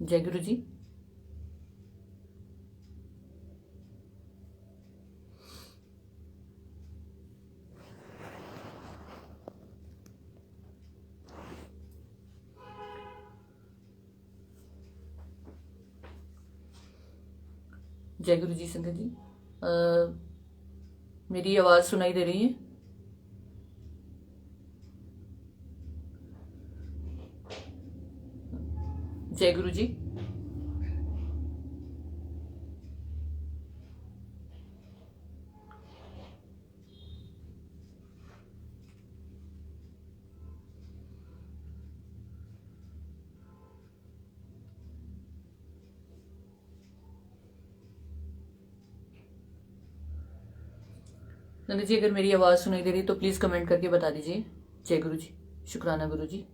जय गुरु जी। जय गुरु जी। संगत जी, मेरी आवाज़ सुनाई दे रही है? जय गुरु जी। संगत जी, अगर मेरी आवाज़ सुनाई दे रही है तो प्लीज़ कमेंट करके बता दीजिए। जय गुरु जी। शुक्राना गुरु जी।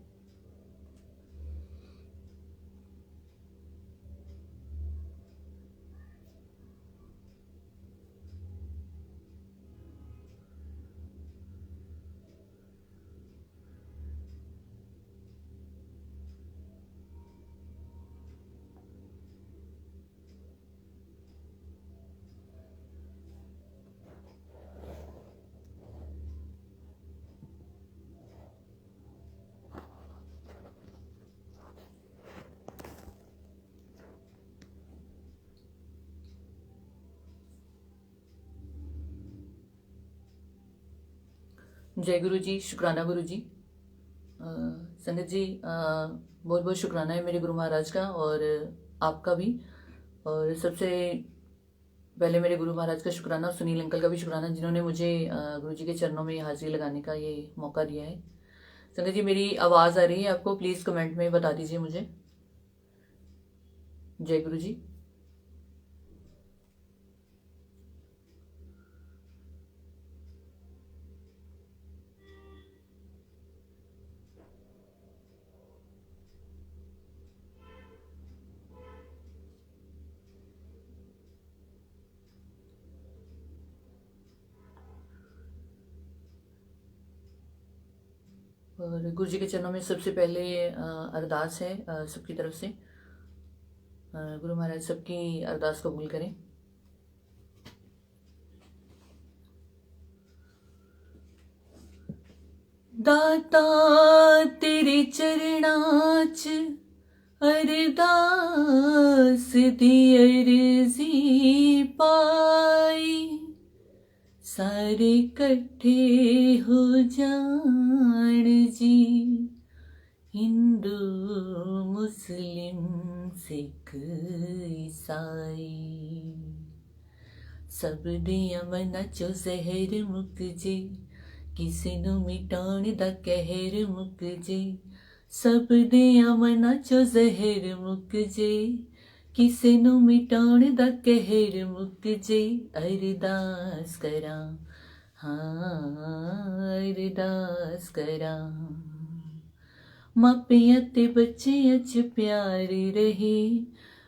जय गुरु जी। शुक्राना गुरु जी। संगत जी, बहुत बहुत शुक्राना है मेरे गुरु महाराज का और आपका भी। और सबसे पहले मेरे गुरु महाराज का शुक्राना और सुनील अंकल का भी शुक्राना, जिन्होंने मुझे गुरु जी के चरणों में हाजिरी लगाने का ये मौका दिया है। संगत जी, मेरी आवाज़ आ रही है आपको? प्लीज़ कमेंट में बता दीजिए मुझे। जय गुरु जी। और गुरु जी के चरणों में सबसे पहले अरदास है सबकी तरफ से। गुरु महाराज सबकी अरदास कबूल करें। दाता तेरे चरणाच अरदास दी अर्जी पाई, सारे कट्ठे हो जान जी, हिंदू मुस्लिम सिख ईसाई, सब दियां मनां चो जहर मुक जे, किसी नू मिटाउण दा कहर मुक जे, सब दियां मनां चो जहर मुक जे, किसी नू मिटाउण दा कहर मुक जे। अरदास करां, हाँ अरदास करां, मापियां ते बच्चियां च प्यार रहे,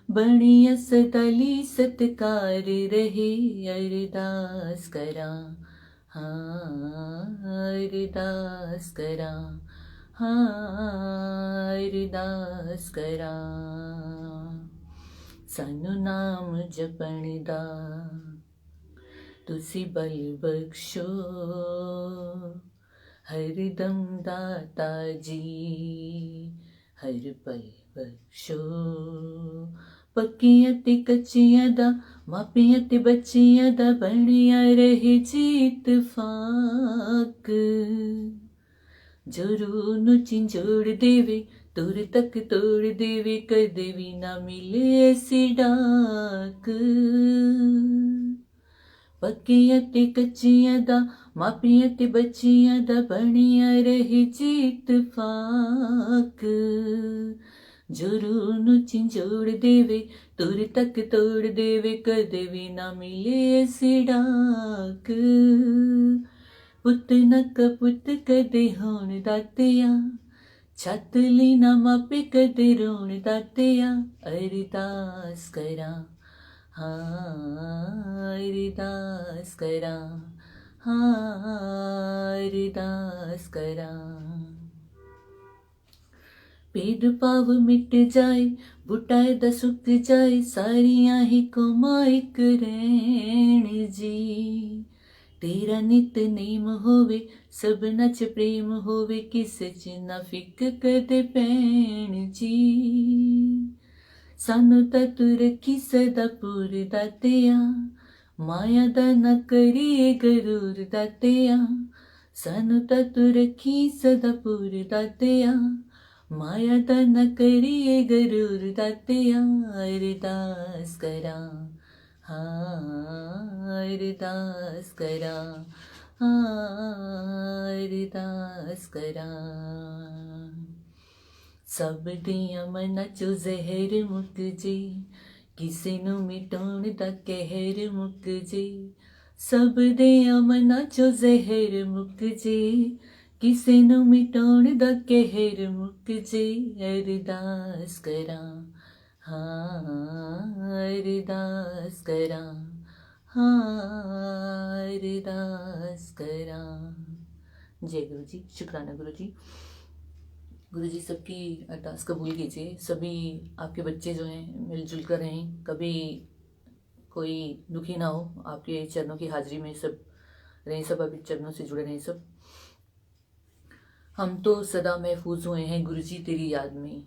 बणिया सदाली सत्कार रहे। अरदास करां, हाँ अरदास करां, हाँ अरदास करां, सानू नाम जपण दा तुसी बल बख्शो, हरदम दाता जी हर पल बख्शो, पक्कियां ते कच्चियां दा मापियां ते बच्चियां दा बनिया रहे जी इत्तफाक, जो रूह नू झिंझोड़ देवे दूर तक तोड़ देवे, कदे भी ना मिले ऐसी डाक, पक्कियां ते कच्चियां दा मापियां ते बच्चियां दा बनिया रहे जी इत्तफाक, जो रूह नू झिंझोड़ देवे दूर तक तोड़ देवे, कदे भी ना मिले ऐसी डाक, पुत्त न कपुत कदे होण दातिया, छत ली ना मापे कदे रोण दातिया। अरदास करां, हाँ अरदास करां, हाँ अरदास करां, भेद भाव मिट जाए, बुटाए दा सुक जाए, सारियां ही कमाई करैण जी। तेरा नित नेम होवे, सबना च प्रेम होवे, किस च ना फिक कदे पैण जी। सानू तां तू रखी सदा पूर दातिया, माया दा ना करिए गरूर दातिया। सानू तां तू रखी सदा पूर दातिया, माया दा ना करिए गरूर दातिया। अरदास करा, हाँ अरदास करा, हाँ अरदास करा। सब दियां मना चो जहर मुक जे, किसे नू मिटाउण दा कहर मुक जे। सब दियां मना चो जहर मुक जे, किसे नू मिटाउण दा कहर मुक जे। अरदास करा, हाँ अरदास करा, हाँ अरदास करा। जय गुरु जी। शुक्राना गुरु जी। गुरु जी सबकी अरदास कबूल कीजिए। सभी आपके बच्चे जो हैं मिलजुल कर रहें, कभी कोई दुखी ना हो, आपके चरणों की हाजिरी में सब रहें, सब आपके चरणों से जुड़े रहें सब। हम तो सदा महफूज हुए हैं गुरु जी तेरी याद में,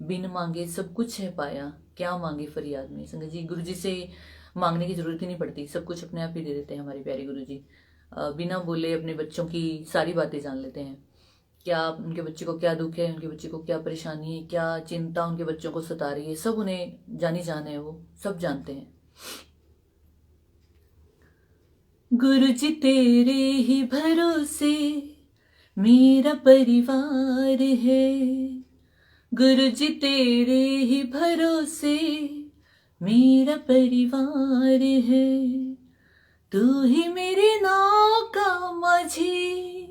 बिन मांगे सब कुछ है पाया, क्या मांगे फरियाद में। संगत जी, गुरु जी से मांगने की जरूरत ही नहीं पड़ती, सब कुछ अपने आप ही दे देते हैं हमारे प्यारे गुरु जी। बिना बोले अपने बच्चों की सारी बातें जान लेते हैं, क्या उनके बच्चे को क्या दुख है, उनके बच्चे को क्या परेशानी है, क्या चिंता उनके बच्चों को सता रही है, सब उन्हें जानी जान है, वो सब जानते हैं। गुरु जी तेरे ही भरोसे मेरा परिवार है, गुरु जी तेरे ही भरोसे मेरा परिवार है। तू ही मेरी नाव का माझी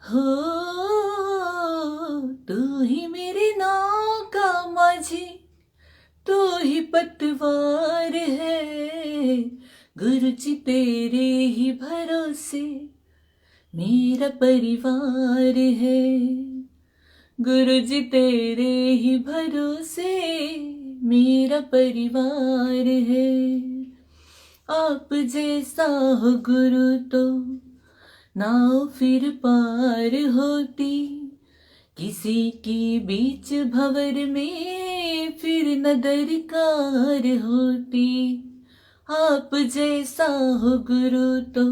हो, तू ही मेरी नाव का माझी, तू ही पतवार है। गुरु जी तेरे ही भरोसे मेरा परिवार है, गुरु जी तेरे ही भरोसे मेरा परिवार है। आप जैसा हो गुरु तो नाव फिर पार होती, किसी की बीच भंवर में फिर न दरकार होती। आप जैसा हो गुरु तो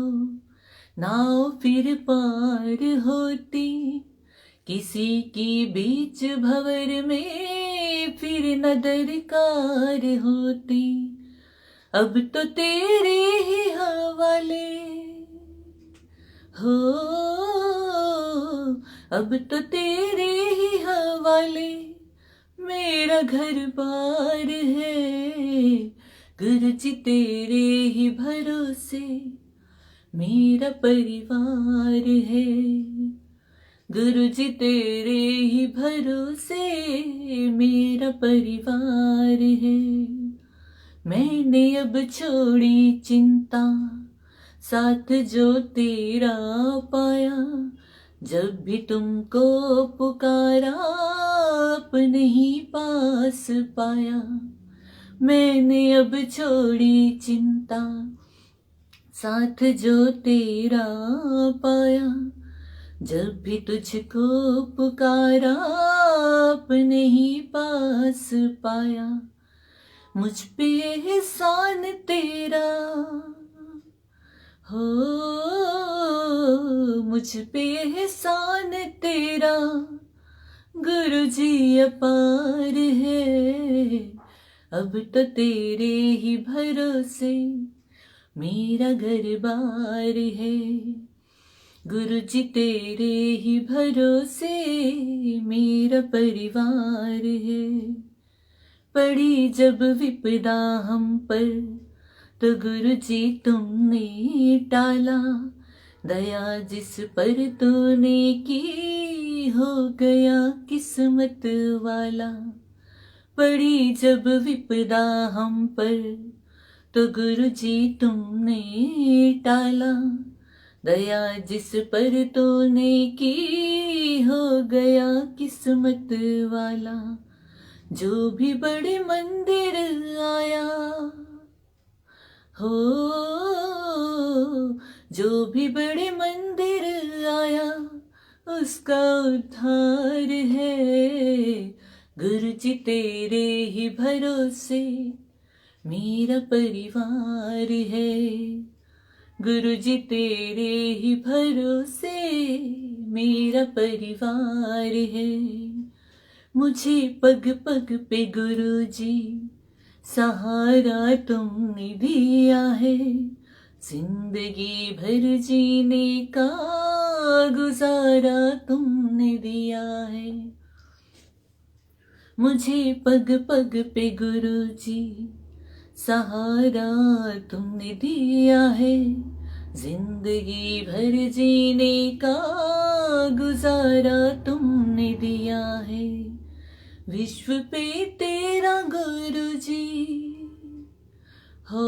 नाव फिर पार होती, किसी की बीच भंवर में फिर न दरकार होती। अब तो तेरे ही हवाले हो, अब तो तेरे ही हवाले मेरा घर बार है। गुरु जी तेरे ही भरोसे मेरा परिवार है, गुरु जी तेरे ही भरोसे मेरा परिवार है। मैंने अब छोड़ी चिंता, साथ जो तेरा पाया, जब भी तुमको पुकारा अपने ही पास पाया। मैंने अब छोड़ी चिंता, साथ जो तेरा पाया, जब भी तुझको पुकारा अपने ही पास पाया। मुझ पे एहसान तेरा हो, मुझ पे एहसान तेरा गुरु जी अपार है। अब तो तेरे ही भरोसे मेरा घर बार है, गुरु जी तेरे ही भरोसे मेरा परिवार है। पड़ी जब विपदा हम पर तो गुरु जी तुमने टाला, दया जिस पर तूने की हो गया किस्मत वाला। पड़ी जब विपदा हम पर तो गुरु जी तुमने टाला, दया जिस पर तूने की हो गया किस्मत वाला। जो भी बड़े मंदिर आया हो, जो भी बड़े मंदिर आया उसका उद्धार है। गुरु जी तेरे ही भरोसे मेरा परिवार है। गुरु जी तेरे ही भरोसे मेरा परिवार है। मुझे पग पग पे गुरु जी सहारा तुमने दिया है। जिंदगी भर जीने का गुजारा तुमने दिया है। मुझे पग पग पे गुरु जी सहारा तुमने दिया है। जिंदगी भर जीने का गुजारा तुमने दिया है। विश्व पे तेरा गुरु जी हो,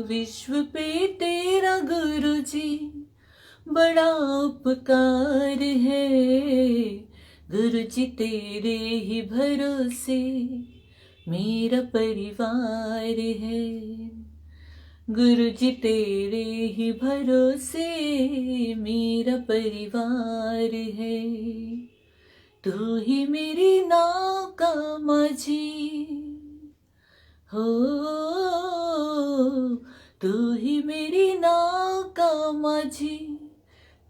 विश्व पे तेरा गुरु जी बड़ा उपकार है। गुरु जी तेरे ही भरोसे मेरा परिवार है। गुरु जी तेरे ही भरोसे मेरा परिवार है। तू ही मेरी नाव का माझी हो, तू ही मेरी नाव का माझी,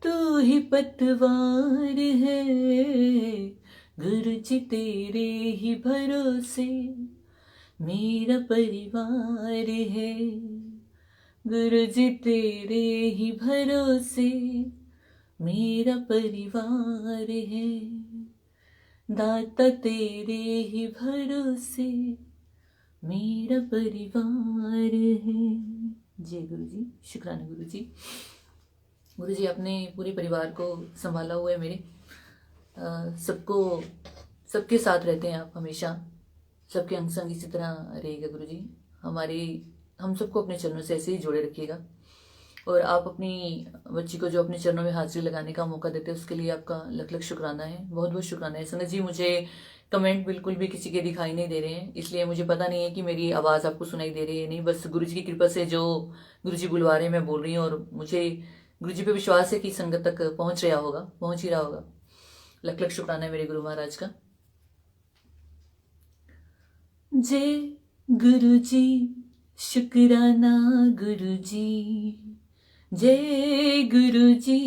तू ही पतवार है। गुरु जी तेरे ही भरोसे मेरा परिवार है। गुरु जी तेरे ही भरोसे मेरा परिवार है। दाता तेरे ही भरोसे मेरा परिवार है। जय गुरु जी। शुक्राना गुरु जी। गुरु जी आपने पूरे परिवार को संभाला हुआ है मेरे। सबको सबके साथ रहते हैं आप हमेशा, सबके अंग संग इसी तरह रहेगा गुरु जी। हम सबको अपने चरणों से ऐसे ही जोड़े रखिएगा। और आप अपनी बच्ची को जो अपने चरणों में हाजिरी लगाने का मौका देते हैं उसके लिए आपका लख लख शुक्राना है, बहुत बहुत शुक्राना है। संगत जी मुझे कमेंट बिल्कुल भी किसी के दिखाई नहीं दे रहे हैं, इसलिए मुझे पता नहीं है कि मेरी आवाज़ आपको सुनाई दे रही है नहीं। बस गुरु जी की कृपा से जो गुरु जी बुलवा रहे हैं मैं बोल रही हूँ, और मुझे गुरु जी पे विश्वास है कि संगत तक पहुँच ही रहा होगा। लख लख शुक्राना है मेरे गुरु महाराज का। जय गुरु जी, शुक्राना गुरु जी। जय गुरु जी,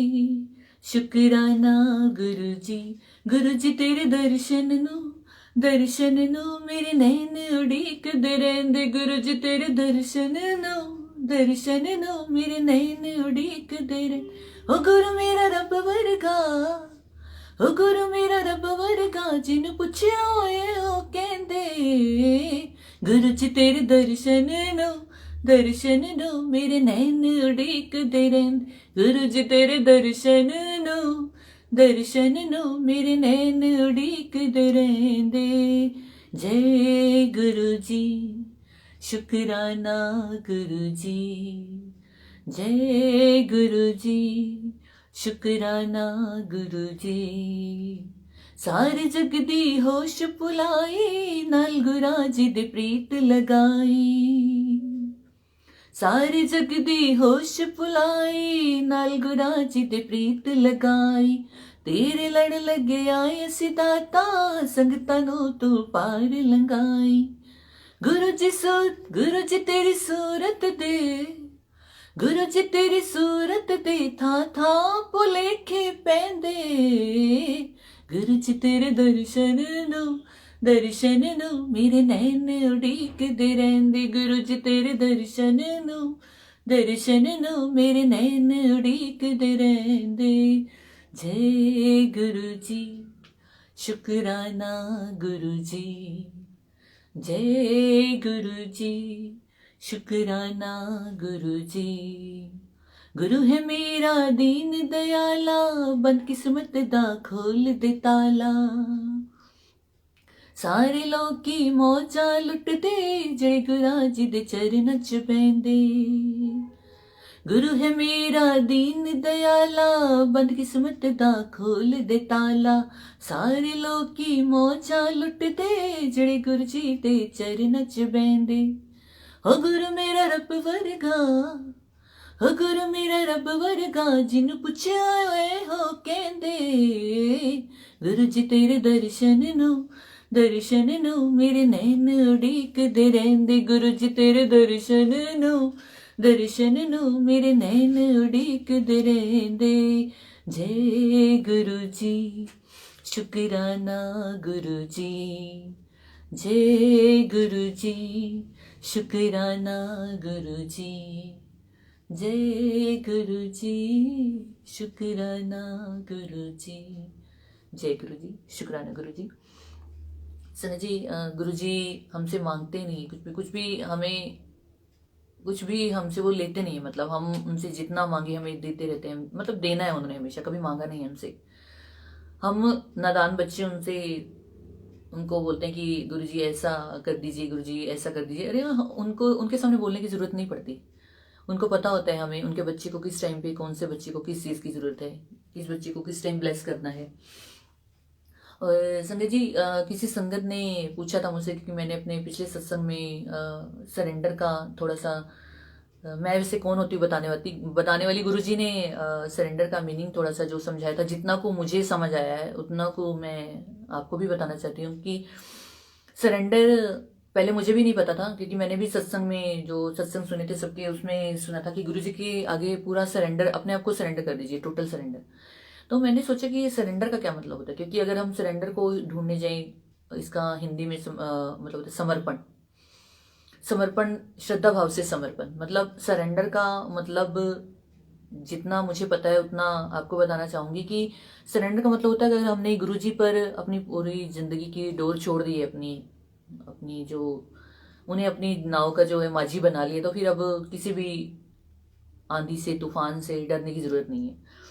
शुक्राना गुरु जी। गुरु जी तेरे दर्शन नु मेरे नैन उड़ीक दे रहंदे। गुरु जी तेरे दर्शन नु मेरे नैन उड़ीक दे रहे। ओ गुरु मेरा रब वर्गा, ओ गुरु मेरा रब वर्गा, जिन पुछया होए ओ कहंदे। गुरु जी तेरे दर्शन नु मेरे नैन उड़ीक दे रहंदे। गुरु जी तेरे दर्शन नु मेरे नैन उड़ीक दे रहंदे। जय गुरु जी, शुक्राना गुरु जी। जय गुरु जी, शुक्राना गुरु जी। सारे जग दी होश पुलाई, नाल गुरा जी दे प्रीत लगाई। सारे जग दी होश पुलाई, नाल गुरा जी दे प्रीत लगाई। तेरे लड़ लगे आए असी दाता, संगतां नूं तू पार लंघाई। गुरु जी तेरी सूरत दे, गुरु जी तेरी सूरत दे था भुलेखे पैंदे। गुरु जी तेरे दर्शन नु मेरे नैन उड़ीक दे रहंदे। गुरु जी तेरे दर्शन नु मेरे नैन उड़ीक दे रहंदे। जय गुरु जी, शुक्राना गुरु जी। जय गुरु जी, शुक्राना गुरु जी। गुरु है मेरा दीन दयाला, बंद किस्मत दा खोल दे ताला। सारे लोकी मौजा लुटदे, जय गुरा जी दे चरण च बैंदे। गुरु है मेरा दीन दयाला, बंद किस्मत दा खोल दे ताला। सारे लोग की मौजा लुट दे, जेड़े गुरु जी दे चरण च बैंदे। हो गुरु मेरा रब वर्गा, हो गुरु मेरा रब वर्गा, जिन पुछया होए हो कहंदे। गुरु जी तेरे दर्शन नु मेरे नैन उड़ीक दे रहिंदे। गुरु जी तेरे दर्शन नु मेरे नैन उड़ीक दे रहिंदे। जय गुरु जी, शुकराना गुरु जी। जय गुरु जी, शुकराना गुरु जी। जय गुरु जी, शुकराना गुरु जी। जय गुरु जी, शुकराना गुरु जी। संजय जी, गुरु जी हमसे मांगते नहीं कुछ भी हमसे वो लेते नहीं है। मतलब हम उनसे जितना मांगे हमें देते रहते हैं। मतलब देना है उन्होंने, हमेशा कभी मांगा नहीं है हमसे। हम नादान बच्चे उनको बोलते हैं कि गुरुजी ऐसा कर दीजिए, गुरुजी ऐसा कर दीजिए। अरे उनको उनके सामने बोलने की जरूरत नहीं पड़ती। उनको पता होता है हमें उनके बच्चे को किस टाइम पे, कौन से बच्चे को किस चीज़ की ज़रूरत है, किस बच्चे को किस टाइम ब्लेस करना है। और संजय जी, किसी संगत ने पूछा था मुझसे, क्योंकि मैंने अपने पिछले सत्संग में सरेंडर का थोड़ा सा मैं वैसे कौन होती हूँ बताने वाली। गुरुजी ने सरेंडर का मीनिंग थोड़ा सा जो समझाया था, जितना को मुझे समझ आया है उतना को मैं आपको भी बताना चाहती हूँ। कि सरेंडर पहले मुझे भी नहीं पता था, क्योंकि मैंने भी सत्संग में जो सत्संग सुने थे सबके, उसमें सुना था कि गुरुजी के आगे पूरा सरेंडर, अपने आप को सरेंडर कर दीजिए, टोटल सरेंडर। तो मैंने सोचा कि ये सरेंडर का क्या मतलब होता है, क्योंकि अगर हम सरेंडर को ढूंढने जाएं, इसका हिंदी में मतलब होता है समर्पण। समर्पण, श्रद्धा भाव से समर्पण। मतलब सरेंडर का मतलब जितना मुझे पता है उतना आपको बताना चाहूंगी कि सरेंडर का मतलब होता है कि अगर हमने गुरुजी पर अपनी पूरी जिंदगी की डोर छोड़ दी है, अपनी जो उन्हें अपनी नाव का जो है माझी बना लिया, तो फिर अब किसी भी आंधी से, तूफान से डरने की जरूरत नहीं है।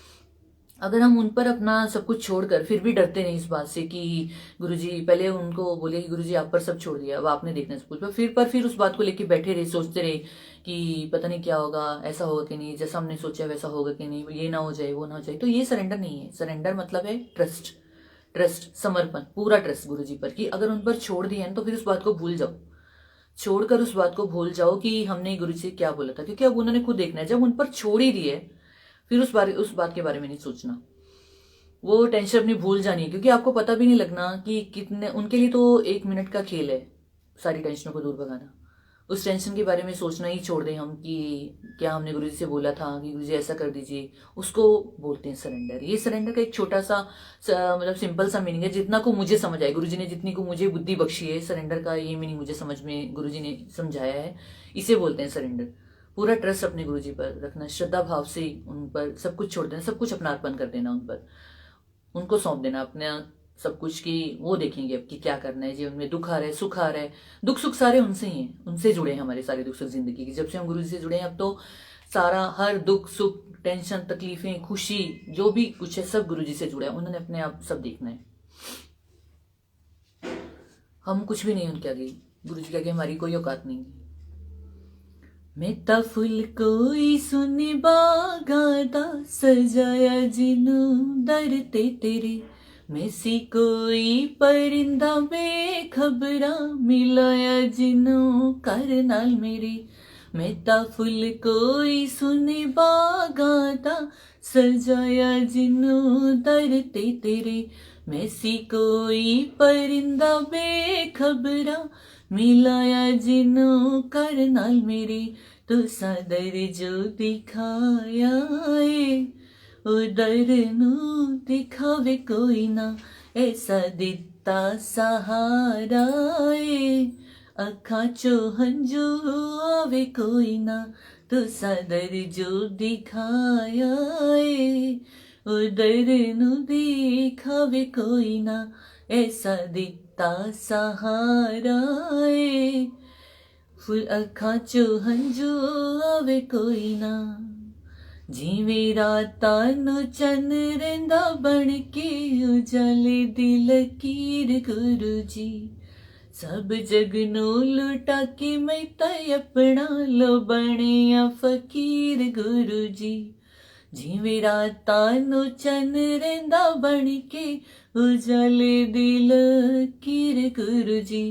अगर हम उन पर अपना सब कुछ छोड़कर फिर भी डरते नहीं इस बात से कि गुरुजी, पहले उनको बोले कि गुरुजी आप पर सब छोड़ दिया, अब आपने देखना सब कुछ, फिर उस बात को लेके बैठे रहे, सोचते रहे कि पता नहीं क्या होगा, ऐसा होगा कि नहीं, जैसा हमने सोचा वैसा होगा कि नहीं, ये ना हो जाए, वो ना हो जाए। तो ये सरेंडर नहीं है। सरेंडर मतलब है ट्रस्ट, समर्पण, पूरा ट्रस्ट गुरुजी पर, कि अगर उन पर छोड़ दिया है तो फिर उस बात को भूल जाओ। छोड़कर उस बात को भूल जाओ कि हमने गुरुजी से क्या बोला था, क्योंकि अब उन्होंने खुद देखना है। जब उन पर छोड़ ही दिए फिर उस बात के बारे में नहीं सोचना, वो टेंशन अपनी भूल जानी है। क्योंकि आपको पता भी नहीं लगना कि कितने, उनके लिए तो 1 मिनट का खेल है सारी टेंशनों को दूर भगाना। उस टेंशन के बारे में सोचना ही छोड़ दें हम कि क्या हमने गुरुजी से बोला था कि गुरुजी ऐसा कर दीजिए, उसको बोलते हैं सरेंडर। ये सरेंडर का एक छोटा सा मतलब सिंपल सा मीनिंग है, जितना को मुझे समझ आए। गुरुजी ने जितनी को मुझे बुद्धि बख्शी है, सरेंडर का ये मीनिंग मुझे समझ में गुरुजी ने समझाया है, इसे बोलते हैं सरेंडर। पूरा ट्रस्ट अपने गुरुजी पर रखना, श्रद्धा भाव से उन पर सब कुछ छोड़ देना, सब कुछ अपना अर्पण कर देना, उन पर उनको सौंप देना अपने सब कुछ की। वो देखेंगे अब कि क्या करना है। जीवन में दुख आ रहा है, सुख आ रहा है, दुख सुख सारे उनसे ही हैं, उनसे जुड़े हैं हमारे सारे दुख सुख जिंदगी की। जब से हम गुरुजी से जुड़े हैं अब तो सारा हर दुख सुख, टेंशन, तकलीफें, खुशी, जो भी कुछ है सब गुरुजी से जुड़ा है। उन्होंने अपने आप सब देखना है। हम कुछ भी नहीं उनके आगे, गुरुजी के आगे हमारी कोई औकात नहीं है। मेता फुल कोई सुनी बागादा, सजाया जिनू दर ते तेरे। मैसी कोई परिंदा बेखबरा, मिलाया जिनू कर नाल मेरे। मेता फुल कोई सुनी बागादा, सजाया जिनू दर ते तेरे। मैसी कोई परिंदा बेखबरा, मिलाया जिनू कर नाल मेरे। तो सादर जो दिखाया है, उदर नू दिखावे कोई ना, ऐसा दिता सहारा है, अखा चो हंजू आवे कोई ना। तो सादर जो दिखाया है, उदर नू दिखावे कोई ना, ऐसा दिता सहारा है, फुल अखा चो हंजू आवे कोई ना। जिवें रातां नू चन रहिंदा बन के, उजाले दी लकीर गुरु जी। सब जग नू लुटा के मैं तय अपना लो बनिया फकीर गुरु जी। जिवें रातां नू चन रहिंदा बन के उजाले दिल कीर गुरु जी।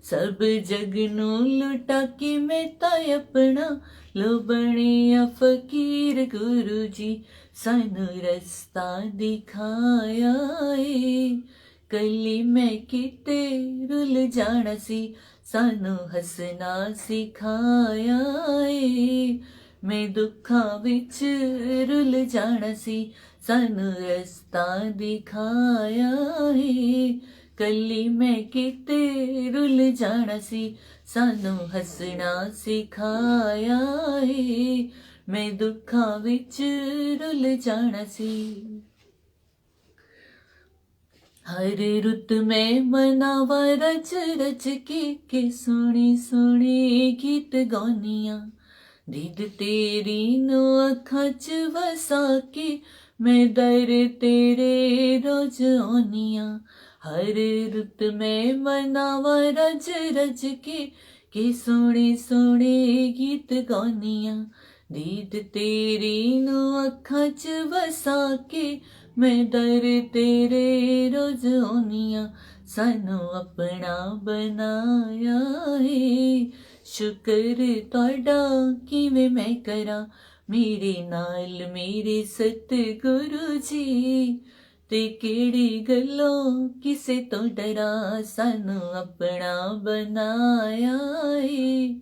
सब जग नू लुटा के मैं तां अपना लो बनिया फकीर गुरु जी। सानू रस्ता दिखाया ए कली मैं किते रुल जाना सी। सानू हसना सिखाया ए मैं दुखां विच रुल जाना सी। सानू रस्ता दिखाया है कली मैं किते रुल जाना सी। सानू हसना सिखाया है मैं दुखां विच रुल जाना सी। हर रुत में मनावा रच रच के सोने सोने गीत गानिया। दीद तेरी नो अखां च वसा के मैं दर तेरे रोज आनिया। हर रुत में मनावा रज रज के सोने सोने गीत गानिया। दीद तेरी नो अखां च वसा के मैं दर तेरे रोज आनिया। सानू अपना बनाया है शुक्र तुहाडा किवें मैं करा। मेरे नाल मेरे सतगुरु जी ते केड़ी गल्लों किसे तो डरा। सानू अपना बनाया है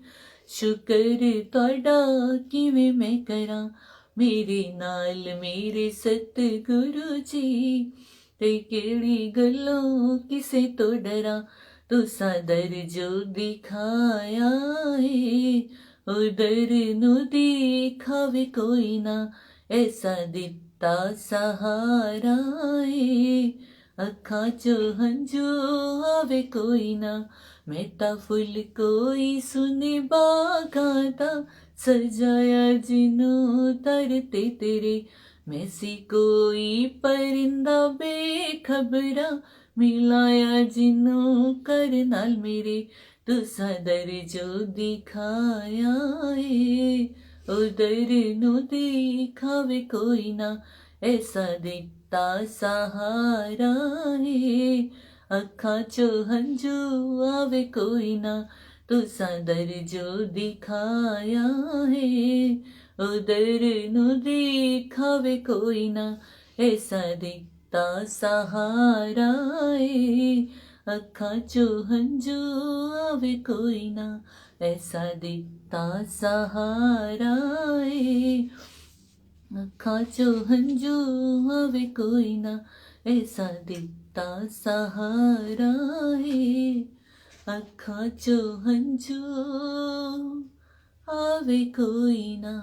शुक्र तुहाडा किवें मैं करा। मेरे नाल मेरे सतगुरु जी ते केड़ी गल्लों किसे तो डरा। तुसा दर जो दिखाया है उधर नू दिखावे कोई ना। ऐसा दिता सहारा है अखां चो हंजू आवे कोई ना। मैं ता फुल कोई सुने बागां दा सजाया जिनू तरते तेरे। मैं सी कोई परिंदा बेखबरा मिलाया जिनू कर नाल मेरे। तुसा दर जो दिखाया है उधर नू दिखावे कोई ना। ऐसा दिता सहारा है अखां चो हंजू आवे कोई ना। तुसा दर जो दिखाया है उधर नू दिखावे कोई ना। ऐसा दिता सहारा है अखां चो हंजू आवे कोई ना। ऐसा दिता सहारा है अखां चो हंजू आवे कोई ना। ऐसा दिता सहारा है अखां चो हंजू आवे कोई ना।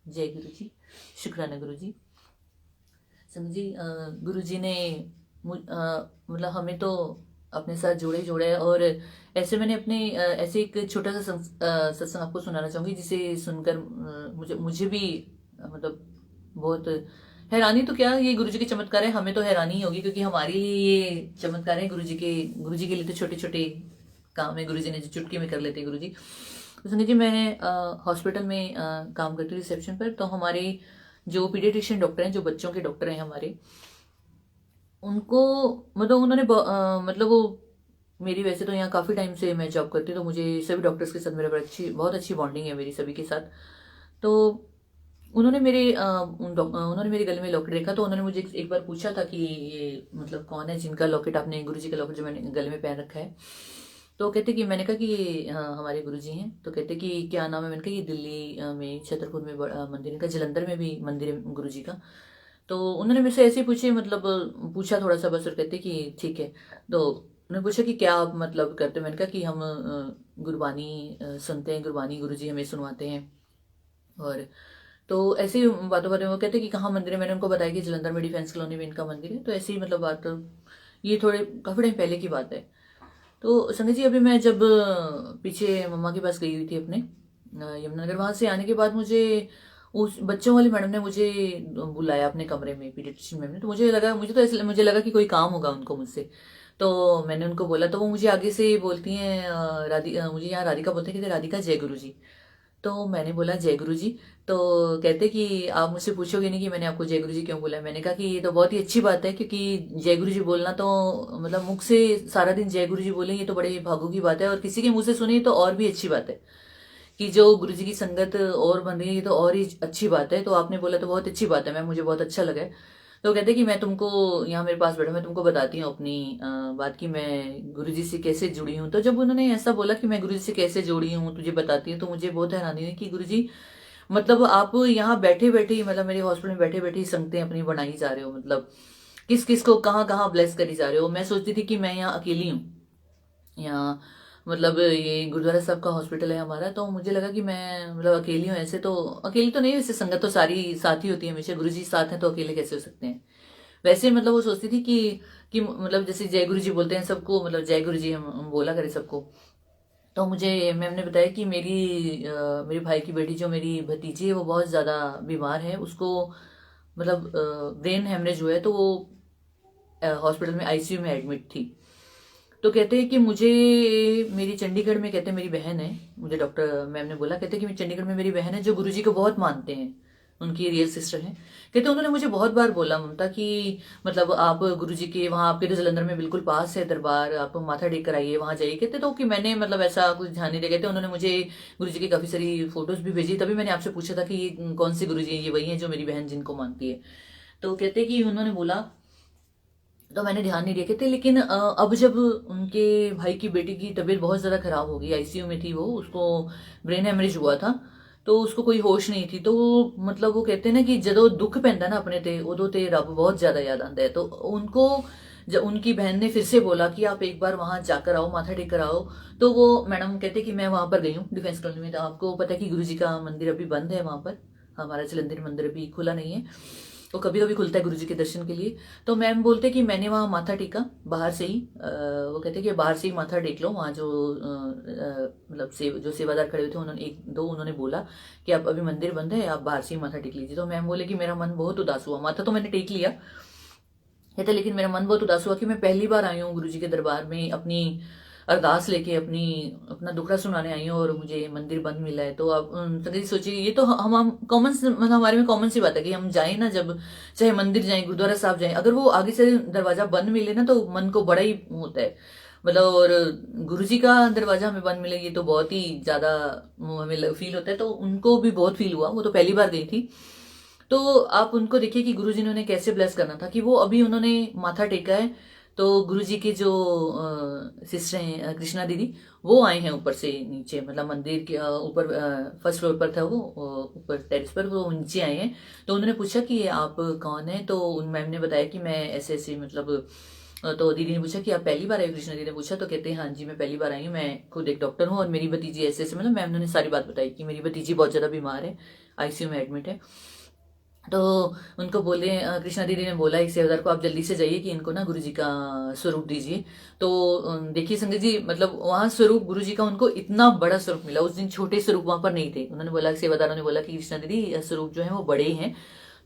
जय गुरु जी। शुक्राना गुरु जी। संगत जी गुरु जी ने मतलब हमें तो अपने साथ जोड़े है। और ऐसे मैंने अपने ऐसे एक छोटा सा सत्संग आपको सुनाना चाहूँगी जिसे सुनकर मुझे भी मतलब बहुत हैरानी तो क्या, ये गुरु जी के चमत्कार है, हमें तो हैरानी ही होगी क्योंकि हमारे लिए ये चमत्कार है। गुरु जी के लिए तो छोटे छोटे काम है गुरु जी ने जो चुटकी में कर लेते हैं गुरु जी। तो संगत जी मैं हॉस्पिटल में काम करती हूँ रिसेप्शन पर। तो हमारे जो पीडियाट्रिशियन डॉक्टर हैं, जो बच्चों के डॉक्टर हैं हमारे, उनको मतलब उन्होंने मतलब वो मेरी वैसे तो यहाँ काफ़ी टाइम से मैं जॉब करती हूँ तो मुझे सभी डॉक्टर्स के साथ मेरा बहुत अच्छी बॉन्डिंग है मेरी सभी के साथ। तो उन्होंने मेरे गले में लॉकेट देखा। तो उन्होंने मुझे एक बार पूछा था कि ये मतलब कौन है जिनका लॉकेट आपने, गुरु जी का लॉकेट जो मैंने गले में पहन रखा है। तो कहते कि मैंने कहा कि ये हमारे गुरु जी हैं। तो कहते कि क्या नाम है। मैंने कहा ये दिल्ली में छतरपुर में मंदिर इनका, जलंधर में भी मंदिर है गुरु जी का। तो उन्होंने मेरे से ऐसे ही पूछे, मतलब पूछा थोड़ा सा बस, और कहते कि ठीक है। तो उन्होंने पूछा कि क्या आप मतलब करते हो। मैंने कहा कि हम गुरबानी सुनते हैं, गुरबानी गुरु जी हमें सुनवाते हैं। और तो ऐसे ही बातों बातें वो कहते कि कहाँ मंदिर है। मैंने उनको बताया कि जलंधर में डिफेंस कॉलोनी में इनका मंदिर है। तो ऐसे ही मतलब बात, ये थोड़े काफ़ी टाइम पहले की बात है। तो संगत जी अभी मैं जब पीछे मम्मा के पास गई हुई थी अपने यमुनानगर, वहाँ से आने के बाद मुझे उस बच्चों वाली मैडम ने मुझे बुलाया अपने कमरे में, पीडियाट्रिशियन मैम ने। तो मुझे लगा कि कोई काम होगा उनको मुझसे। तो मैंने उनको बोला, तो वो मुझे आगे से बोलती हैं मुझे यहाँ राधिका बोलते हैं, कहते राधिका जय गुरु जी। तो मैंने बोला जय गुरु जी। तो कहते कि आप मुझसे पूछोगे नहीं कि मैंने आपको जय गुरु जी क्यों बोला है। मैंने कहा कि ये तो बहुत ही अच्छी बात है, क्योंकि जय गुरु जी बोलना तो मतलब मुख से सारा दिन जय गुरु जी बोलें, ये तो बड़े भागों की बात है, और किसी के मुंह से सुनी तो और भी अच्छी बात है कि जो गुरु जी की संगत और बन रही है, ये तो और ही अच्छी बात है। तो आपने बोला तो बहुत अच्छी बात है मैम, मुझे बहुत अच्छा लगा है। तो कहते कि मैं तुमको यहाँ मेरे पास बैठो, मैं तुमको बताती हूँ अपनी बात की मैं गुरुजी से कैसे जुड़ी हूँ। तो जब उन्होंने ऐसा बोला कि मैं गुरुजी से कैसे जुड़ी हूँ तुझे बताती हूँ, तो मुझे बहुत हैरानी हुई कि गुरुजी मतलब आप यहाँ बैठे बैठे ही, मतलब मेरे हॉस्पिटल में बैठे बैठे ही संगतें अपनी बनाई जा रहे हो, मतलब किस किस को कहाँ कहाँ ब्लेस करी जा रहे हो। मैं सोचती थी कि मैं यहाँ अकेली हूँ, यहाँ मतलब ये गुरुद्वारा साहब का हॉस्पिटल है हमारा, तो मुझे लगा कि मैं मतलब अकेली हूँ। ऐसे तो अकेली तो नहीं, वैसे संगत तो सारी साथ ही होती है हमेशा, गुरु जी साथ हैं तो अकेले कैसे हो सकते हैं। वैसे मतलब वो सोचती थी कि मतलब जैसे जय गुरु जी बोलते हैं सबको, मतलब जय गुरु जी हम बोला करें सबको। तो मुझे मैम ने बताया कि मेरे भाई की बेटी जो मेरी भतीजी है वो बहुत ज़्यादा बीमार है, उसको मतलब ब्रेन हेमरेज हुआ है, तो वो हॉस्पिटल में आईसीयू में एडमिट थी। तो कहते हैं कि मुझे मेरी चंडीगढ़ में, कहते हैं मेरी बहन है, मुझे डॉक्टर मैम ने बोला, कहते हैं कि चंडीगढ़ में मेरी बहन है जो गुरुजी को बहुत मानते हैं, उनकी रियल सिस्टर हैं। कहते उन्होंने मुझे बहुत बार बोला ममता कि मतलब आप गुरुजी के वहाँ, आपके तो जलंधर में बिल्कुल पास है दरबार, आप माथा टेक कर आइए, वहाँ जाइए। कहते तो कि मैंने मतलब ऐसा कुछ ध्यान नहीं दिया। कहते उन्होंने मुझे गुरुजी की काफी सारी फोटोज भी भेजी, तभी मैंने आपसे पूछा था कि ये कौन सी गुरुजी है, ये वही है जो मेरी बहन जिनको मानती है। तो कहते कि उन्होंने बोला, तो मैंने ध्यान नहीं दिया। कहते लेकिन अब जब उनके भाई की बेटी की तबीयत बहुत ज़्यादा खराब हो गई, आईसीयू में थी वो, उसको ब्रेन हेमरेज हुआ था, तो उसको कोई होश नहीं थी। तो मतलब वो कहते हैं ना कि ਜਦੋਂ दुख पैंदा ना अपने ते उदो ते रब बहुत ज़्यादा याद आता है। तो उनको जब उनकी बहन ने फिर से बोला कि आप एक बार वहां जाकर आओ, माथा टेक कर आओ, तो वो मैडम कहते कि मैं वहां पर गई हूँ डिफेंस कॉलोनी में। तो आपको पता है कि गुरु जी का मंदिर अभी बंद है वहां पर, हमारा जलंधर मंदिर अभी खुला नहीं है, तो कभी कभी खुलता है गुरु जी के दर्शन के लिए। तो मैम बोलते कि मैंने वहाँ माथा टेका बाहर से ही, वो कहते कि बाहर से ही माथा टेक लो। वहाँ जो मतलब जो सेवादार खड़े हुए थे, उन्होंने एक दो उन्होंने बोला कि आप अभी मंदिर बंद है, आप बाहर से ही माथा टेक लीजिए। तो मैम बोले कि मेरा मन बहुत उदास हुआ, माथा तो मैंने टेक लिया, कहते लेकिन मेरा मन बहुत उदास हुआ कि मैं पहली बार आई हूँ गुरु जी के दरबार में, अपनी अरदास लेके अपना दुखड़ा सुनाने आई हूँ, और मुझे मंदिर बंद मिला है। तो अब संगत सोचिए, ये तो हम कॉमन मतलब हमारे में कॉमन सी बात है कि हम जाए ना, जब चाहे मंदिर जाए, गुरुद्वारा साहब जाए, अगर वो आगे से दरवाजा बंद मिले ना तो मन को बड़ा ही होता है मतलब। और गुरु जी का दरवाजा हमें बंद मिले, ये तो बहुत ही ज्यादा हमें फील होता है। तो उनको भी बहुत फील हुआ, वो तो पहली बार गई थी। तो आप उनको देखिए कि गुरुजी ने उन्हें कैसे ब्लेस करना था, कि वो अभी उन्होंने माथा टेका है, तो गुरुजी के जो सिस्टर हैं कृष्णा दीदी, वो आए हैं ऊपर से नीचे, मतलब मंदिर के ऊपर फर्स्ट फ्लोर पर था वो, ऊपर टेरेस पर, वो नीचे आए हैं। तो उन्होंने पूछा कि आप कौन है, तो उन मैम ने बताया कि मैं ऐसे ऐसे मतलब तो दीदी ने पूछा कि आप पहली बार आए हो, कृष्णा दीदी ने पूछा। तो कहते हैं हाँ जी मैं पहली बार आई हूँ, मैं खुद एक डॉक्टर हूँ, और मेरी भतीजी ऐसे ऐसे, मतलब मैम ने सारी बात बताई कि मेरी भतीजी बहुत ज्यादा बीमार है, आईसीयू में एडमिट है। तो उनको बोले, कृष्णा दीदी ने बोला एक सेवादार को, आप जल्दी से जाइए कि इनको ना गुरुजी का स्वरूप दीजिए। तो देखिए संगत जी, मतलब वहां स्वरूप गुरुजी का उनको इतना बड़ा स्वरूप मिला, उस दिन छोटे स्वरूप वहां पर नहीं थे। उन्होंने बोला, सेवादारों ने बोला कि कृष्णा दीदी स्वरूप जो है वो बड़े ही हैं,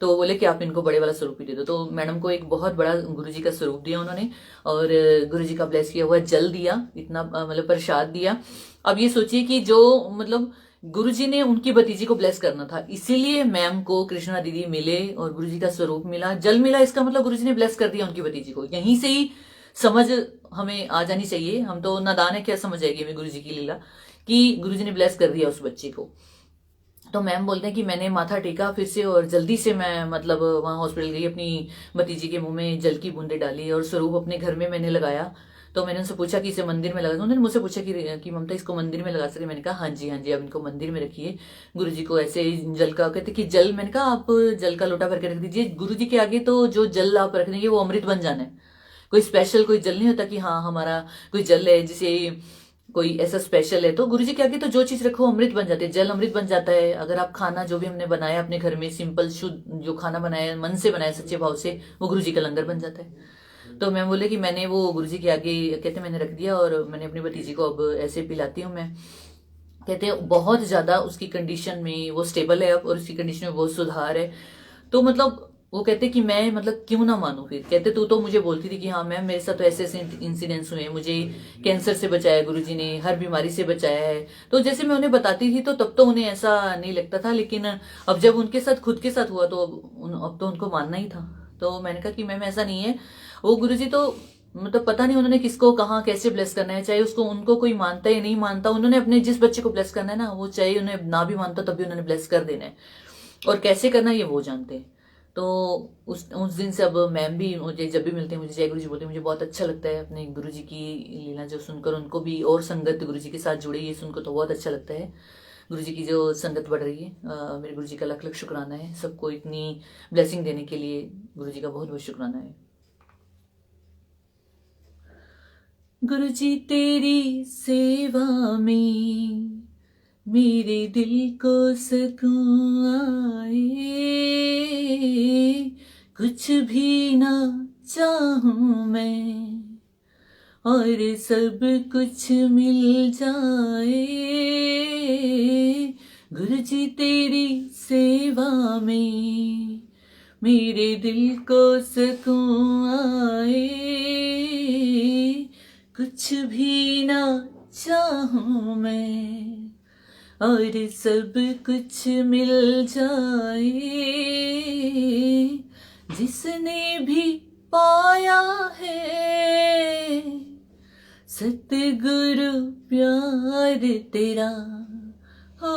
तो बोले कि आप इनको बड़े वाला स्वरूप ही दे दो। तो मैडम को एक बहुत बड़ा गुरुजी का स्वरूप दिया उन्होंने, और गुरुजी का ब्लेस किया हुआ जल दिया, इतना मतलब प्रसाद दिया। अब ये सोचिए कि जो मतलब गुरुजी ने उनकी भतीजी को ब्लेस करना था, इसीलिए मैम को कृष्णा दीदी मिले और गुरुजी का स्वरूप मिला, जल मिला, इसका मतलब गुरुजी ने ब्लेस कर दिया उनकी भतीजी को। यहीं से ही समझ हमें आ जानी चाहिए, हम तो नादान है, क्या समझ आएगी हमें गुरुजी की लीला, कि गुरुजी ने ब्लेस कर दिया उस बच्चे को। तो मैम बोलते हैं कि मैंने माथा टेका फिर से, और जल्दी से मैं मतलब वहां हॉस्पिटल गई, अपनी भतीजी के मुंह में जल की बूंदे डाली, और स्वरूप अपने घर में मैंने लगाया। तो मैंने उनसे पूछा कि इसे मंदिर में लगा, उन्होंने मुझसे पूछा कि ममता इसको मंदिर में लगा सके। मैंने कहा हाँ जी हाँ जी, अब इनको मंदिर में रखिए। गुरु जी को ऐसे जल का, कहते कि जल, मैंने कहा आप जल का लोटा भर के रख दीजिए, गुरु जी के आगे तो जो जल आप रख देंगे वो अमृत बन जाना है। कोई स्पेशल कोई जल नहीं होता कि हाँ हमारा कोई जल है जिसे कोई ऐसा स्पेशल है, तो गुरुजी के आगे तो जो चीज रखो अमृत बन जाती है, जल अमृत बन जाता है। अगर आप खाना जो भी हमने बनाया अपने घर में, सिंपल शुद्ध जो खाना बनाया, मन से बनाया, सच्चे भाव से, वो गुरुजी का लंगर बन जाता है। तो मैं बोले कि मैंने वो गुरुजी के आगे, कहते मैंने रख दिया, और मैंने अपनी भतीजी को अब ऐसे पिलाती हूँ मैं। कहते बहुत ज्यादा उसकी कंडीशन में वो स्टेबल है अब, और उसकी कंडीशन में बहुत सुधार है। तो मतलब वो कहते कि मैं मतलब क्यों ना मानूं, फिर कहते तू तो मुझे बोलती थी कि हाँ मैम मेरे साथ तो ऐसे ऐसे इंसिडेंट्स हुए हैं, मुझे कैंसर से बचाया गुरुजी ने, हर बीमारी से बचाया है। तो जैसे मैं उन्हें बताती थी तो तब तो उन्हें ऐसा नहीं लगता था, लेकिन अब जब उनके साथ खुद के साथ हुआ तो अब तो उनको मानना ही था। तो मैंने कहा कि मैम ऐसा नहीं है, वो गुरुजी तो मतलब पता नहीं उन्होंने किसको कहाँ कैसे ब्लेस करना है, चाहे उसको उनको कोई मानता या नहीं मानता, उन्होंने अपने जिस बच्चे को ब्लेस करना है ना, वो चाहे उन्हें ना भी मानता तब भी उन्होंने ब्लेस कर देना है, और कैसे करना है ये वो जानते हैं। तो उस दिन से अब मैम भी मुझे जब भी मिलते हैं मुझे जय गुरु जी बोलते हैं। मुझे बहुत अच्छा लगता है अपने गुरु जी की लीला जो सुनकर, उनको भी और संगत गुरु जी के साथ जुड़े ये सुनकर तो बहुत अच्छा लगता है। गुरु जी की जो संगत बढ़ रही है, मेरे गुरु जी का लख लख शुक्राना है, सबको इतनी ब्लेसिंग देने के लिए गुरु जी का बहुत बहुत शुक्राना है। गुरु जी तेरी सेवा में मेरे दिल को सुकून आए, कुछ भी ना चाहूं मैं और सब कुछ मिल जाए। गुरु जी तेरी सेवा में मेरे दिल को सुकून आए, कुछ भी ना चाहूं मैं और सब कुछ मिल जाए। जिसने भी पाया है सतगुरु प्यार तेरा, हो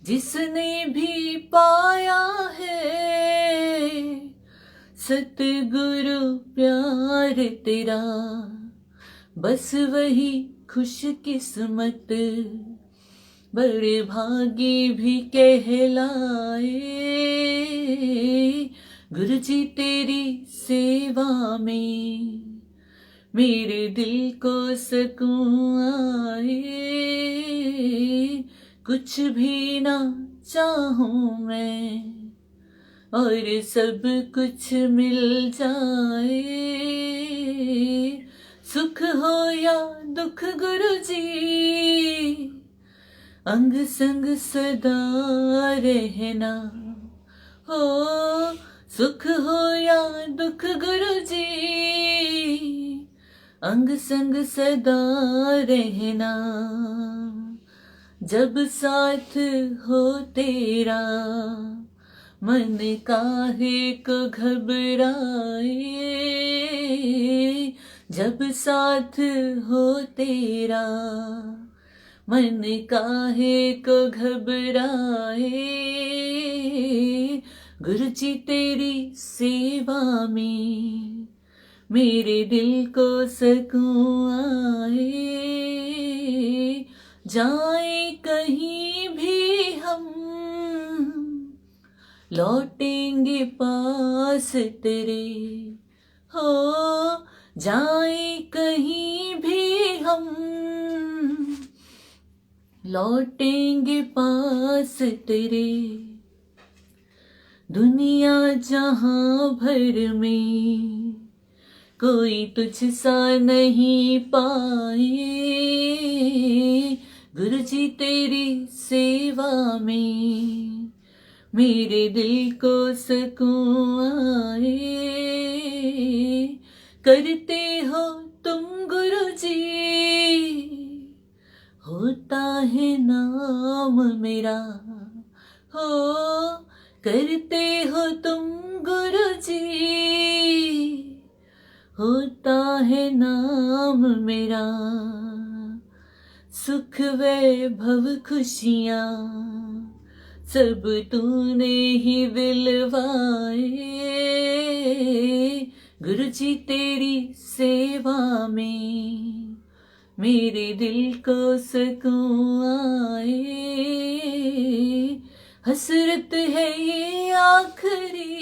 जिसने भी पाया है सतगुरु प्यार तेरा, बस वही खुश किस्मत बड़े भागी भी कहलाए। गुरु जी तेरी सेवा में मेरे दिल को सुकून आए, कुछ भी ना चाहूं मैं और सब कुछ मिल जाए। सुख हो या दुख गुरु जी अंग संग सदा रहना, हो सुख हो या दुख गुरु जी अंग संग सदा रहना। जब साथ हो तेरा मन काहे को घबराए, जब साथ हो तेरा मन काहे को घबराए। गुरु जी तेरी सेवा में मेरे दिल को सुकून आए, जाए कहीं भी हम लौटेंगे पास तेरे, हो जाए कहीं भी हम लौटेंगे पास तेरे। दुनिया जहां भर में कोई तुझसा नहीं पाए, गुरु जी तेरी सेवा में मेरे दिल को सुकून आए। करते हो तुम गुरु जी होता है नाम मेरा, हो करते हो तुम गुरु जी होता है नाम मेरा। सुख वैभव खुशियाँ सब तूने ही दिलवाए, गुरु जी तेरी सेवा में मेरे दिल को सुकून आए। हसरत है ये आखिरी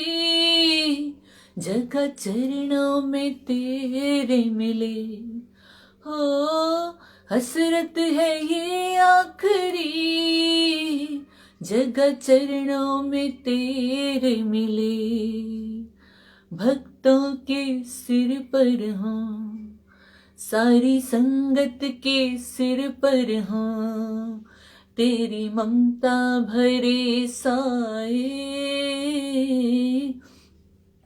जगह चरणों में तेरे मिले, हो हसरत है ये आखिरी जगह चरणों में तेरे मिले। भक्तों के सिर पर हूँ सारी संगत के सिर पर हूँ तेरी ममता भरे साए,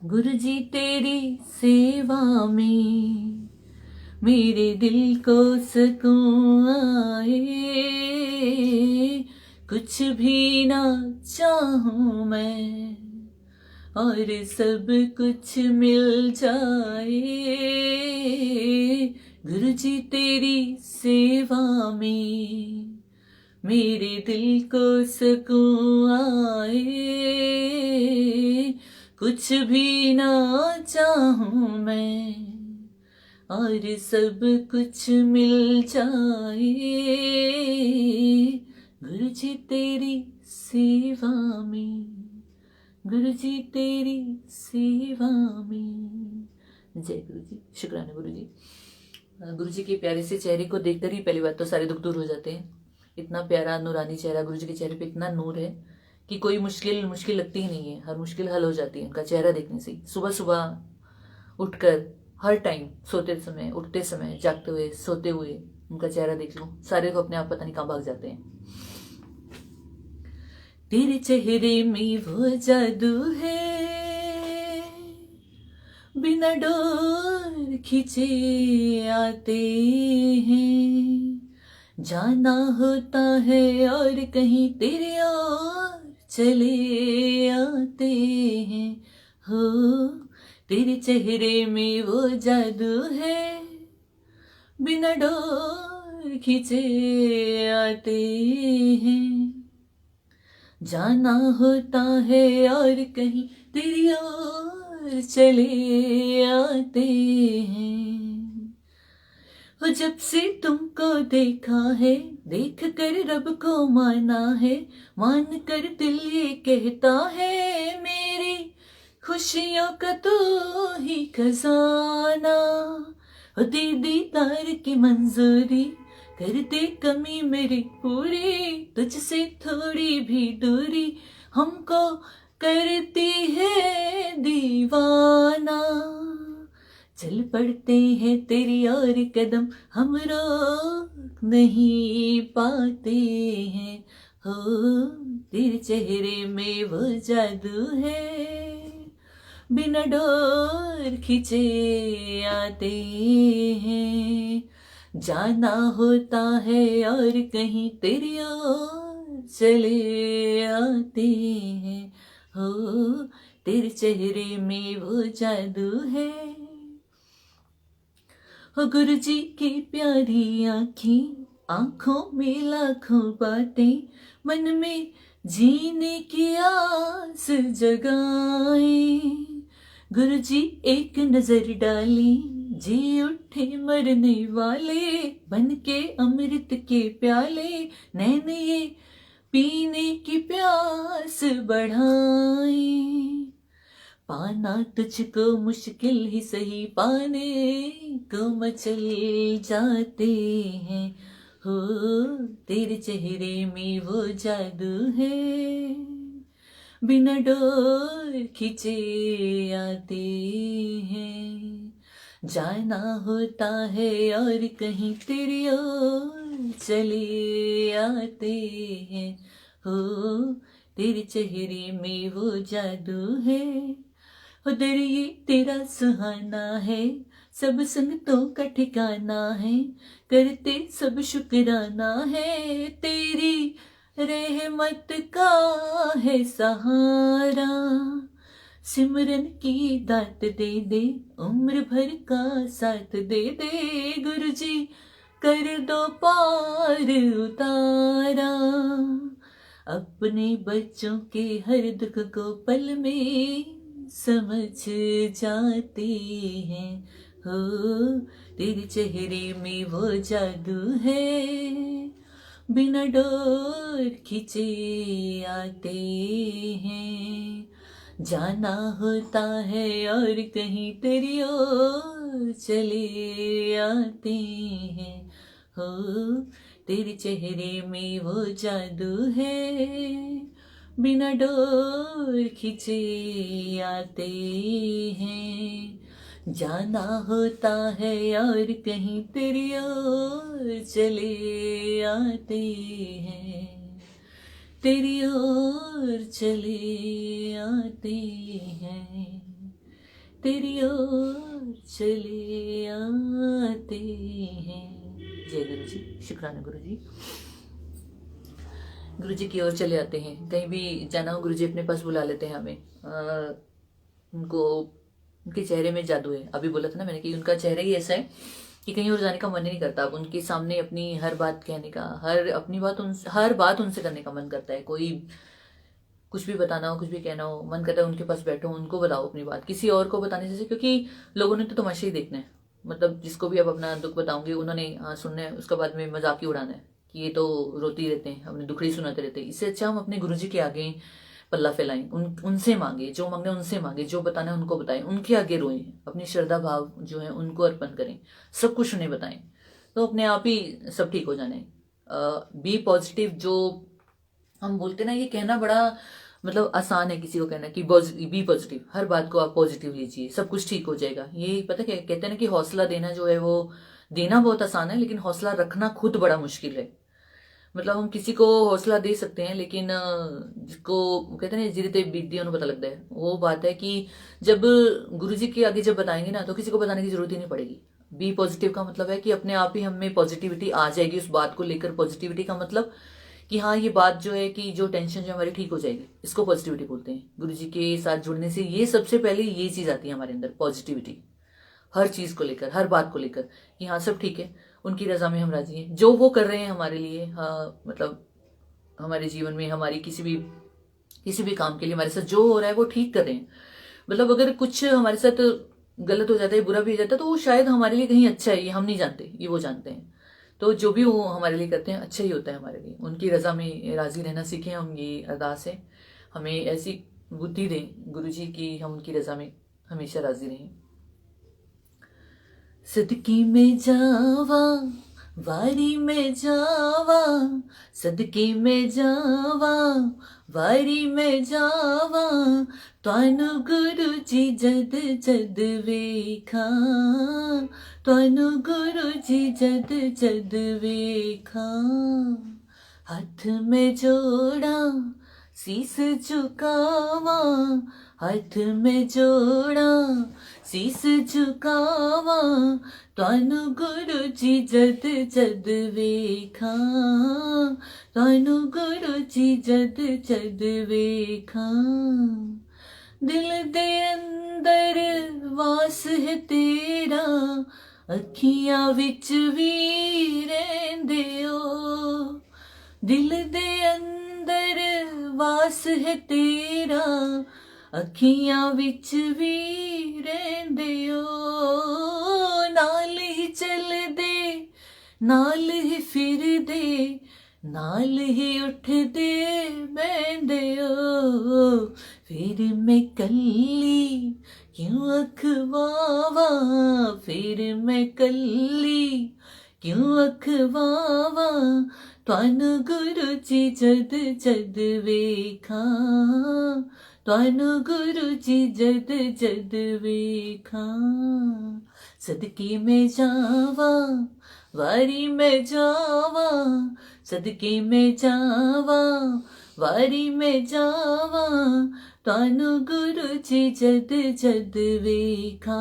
गुरुजी तेरी सेवा में मेरे दिल को सुकून आए, कुछ भी ना चाहूं मैं और सब कुछ मिल जाए। गुरुजी तेरी सेवा में मेरे दिल को सुकून आए, कुछ भी ना चाहूं मैं और सब कुछ मिल जाए। गुरुजी तेरी सेवा में, गुरुजी तेरी सेवा में। जय गुरुजी। शुक्राना गुरुजी। गुरुजी के प्यारे से चेहरे को देखकर ही पहली बात तो सारे दुख दूर हो जाते हैं। इतना प्यारा नूरानी चेहरा, गुरुजी के चेहरे पे इतना नूर है कि कोई मुश्किल लगती ही नहीं है। हर मुश्किल हल हो जाती है उनका चेहरा देखने से। सुबह सुबह उठकर हर टाइम, सोते समय, उठते समय, जागते हुए, सोते हुए उनका चेहरा देख लो, सारे को अपने आप पता नहीं कहाँ भाग जाते हैं। तेरे चेहरे में वो जादू है, बिना डोर खींचे आते हैं। जाना होता है और कहीं तेरे और चले आते हैं। हो तेरे चेहरे में वो जादू है, बिना डोर खींचे आते हैं। जाना होता है और कहीं तेरी ओर चले आते हैं। वो जब से तुमको देखा है, देख कर रब को माना है, मान कर दिल ये कहता है, मेरी खुशियों का तो ही खजाना। दे दीदार की मंजूरी, कर दे कमी मेरी पूरी, तुझसे थोड़ी भी दूरी हमको करती है दीवाना। चल पड़ते हैं तेरी और कदम, हम रोक नहीं पाते हैं। हो तेरे चेहरे में वो जादू है, बिना डोर खींचे आते हैं। जाना होता है और कहीं तेरी ओर चले आते हैं। हो तेरे चेहरे में वो जादू है। हो गुरुजी की प्यारी आँखें, आँखों में लाखों बातें, मन में जीने की आस जगाए। गुरुजी एक नजर डाली, जी उठे मरने वाले, बन के अमृत के प्याले, नैन ये पीने की प्यास बढ़ाए। पाना तुझको मुश्किल ही सही, पाने को मचल जाते हैं। हो तेरे चेहरे में वो जादू है, बिना डोर खींचे आते हैं। जाना होता है और कहीं तेरी ओर चले आते हैं। हो तेरे चेहरे में वो जादू है। उधर ये तेरा सुहाना है, सब संगतों का ठिकाना है, करते सब शुक्राना है, तेरी रहमत का है सहारा। सिमरन की दात दे दे, उम्र भर का साथ दे दे, गुरुजी कर दो पार उतारा। अपने बच्चों के हर दुख को पल में समझ जाते हैं। हो तेरे चेहरे में वो जादू है, बिना डोर खींचे आते हैं। जाना होता है और कहीं तेरी ओर चले आते हैं। हो तेरे चेहरे में वो जादू है, बिना डोर खींचे आते हैं। जाना होता है और कहीं तेरी ओर चले आते हैं, तेरी ओर चले आते हैं। तेरी ओर चले आते हैं। जय गुरु जी, शुक्राना गुरु जी। गुरु जी की ओर चले आते हैं, कहीं भी जाना हो गुरु जी अपने पास बुला लेते हैं हमें। उनको, उनके चेहरे में जादू है। अभी बोला था ना मैंने कि उनका चेहरा ही ऐसा है कि कहीं और जाने का मन ही नहीं करता। अब उनके सामने अपनी हर बात कहने का, हर बात उनसे करने का मन करता है। कोई कुछ भी बताना हो, कुछ भी कहना हो, मन करता है उनके पास बैठो, उनको बताओ अपनी बात, किसी और को बताने से। क्योंकि लोगों ने तो तमाशे ही देखना है। मतलब जिसको भी आप अपना दुख बताओगे उन्होंने सुनना है, उसके बाद में मजाक ही उड़ाना है कि ये तो रोते ही रहते हैं, अपनी दुखड़ी सुनाते रहते हैं। इससे अच्छा हम अपने गुरुजी के आगे पल्ला फैलाएं, उनसे मांगे, जो मांगना है उनसे मांगे, जो बताना है उनको बताएं, उनके आगे रोएं, अपनी श्रद्धा भाव जो है उनको अर्पण करें, सब कुछ उन्हें बताएं, तो अपने आप ही सब ठीक हो जाने। बी पॉजिटिव जो हम बोलते ना, ये कहना बड़ा मतलब आसान है किसी को कहना कि बी पॉजिटिव, हर बात को आप पॉजिटिव लीजिए, सब कुछ ठीक हो जाएगा। ये पता क्या कहते हैं ना कि हौसला देना जो है वो देना बहुत आसान है, लेकिन हौसला रखना खुद बड़ा मुश्किल है। मतलब हम किसी को हौसला दे सकते हैं, लेकिन जिसको कहते हैं ना जिरते बीतती उन्हें पता लगता है, वो बात है कि जब गुरुजी के आगे जब बताएंगे ना तो किसी को बताने की जरूरत ही नहीं पड़ेगी। बी पॉजिटिव का मतलब है कि अपने आप ही हमें पॉजिटिविटी आ जाएगी उस बात को लेकर। पॉजिटिविटी का मतलब कि हाँ ये बात जो है कि जो टेंशन जो हमारी ठीक हो जाएगी, इसको पॉजिटिविटी बोलते हैं। गुरुजी के साथ जुड़ने से ये सबसे पहले ये चीज आती है हमारे अंदर, पॉजिटिविटी, हर चीज को लेकर, हर बात को लेकर कि हाँ सब ठीक है, उनकी रजा में हम राजी हैं, जो वो कर रहे हैं हमारे लिए। हाँ मतलब हमारे जीवन में, हमारी किसी भी काम के लिए हमारे साथ जो हो रहा है वो ठीक कर रहे हैं। मतलब अगर कुछ हमारे साथ गलत हो जाता है, बुरा भी हो जाता है, तो वो शायद हमारे लिए कहीं अच्छा है, ये हम नहीं जानते, ये वो जानते हैं। तो जो भी वो हमारे लिए करते हैं अच्छा ही होता है हमारे लिए। उनकी रजा में राजी रहना सीखें हम, ये अरदास है। हमें ऐसी बुद्धि दें गुरु जी की हम उनकी रजा में हमेशा राजी रहें। सदकी में जावा, वारी में जावा, सदकी में जावा, वारी में जावा, तानु गुरु जी जद जद वेखा, तानु गुरु जी जद जद वेखा। हाथ में जोड़ा शीस झुकावा, हाथ में जोड़ा शीस झुकावा, तानु गुरु जी जद जद वेखा, तानु गुरु जी जद जद वेखा। दिल दे अंदर वास है तेरा, अखियां विच भी रहिंदे ओ। दिल दे अंदर वास है तेरा, अखियां विच भी रहिंदे ओ। नाल ही चलदे, नाल ही फिरदे, नाल ही उठदे बहंदे ओ। फिर मैं कल्ली क्यों अखवावा, फिर मैं कल्ली क्यों अखवावा, तानु गुरु जी जद जद वेखा, तानु गुरु जी जद जद वेखा। सदकी में जावा, वारी में जावा, सदकी में जावा, वारी में जावा, तानु गुरु जी जद जद वेखा,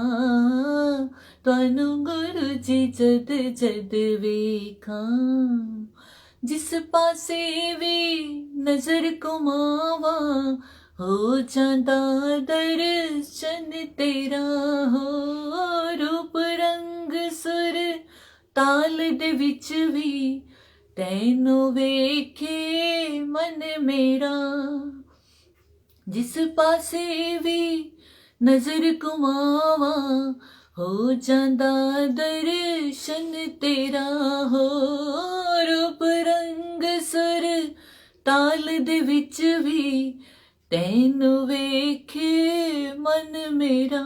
तानु गुरु जी जद जद वेखा। जिस पासे भी नजर घुमावा, हो जांदा दर्शन तेरा हो। रूप रंग सुर ताल दे विच भी, तैनू वेखे मन मेरा। जिस पासे भी नजर घुमावा, हो जांदा दर्शन तेरा हो। रूप रंग सुर ताल दे विच भी, तैनू वेखे मन मेरा।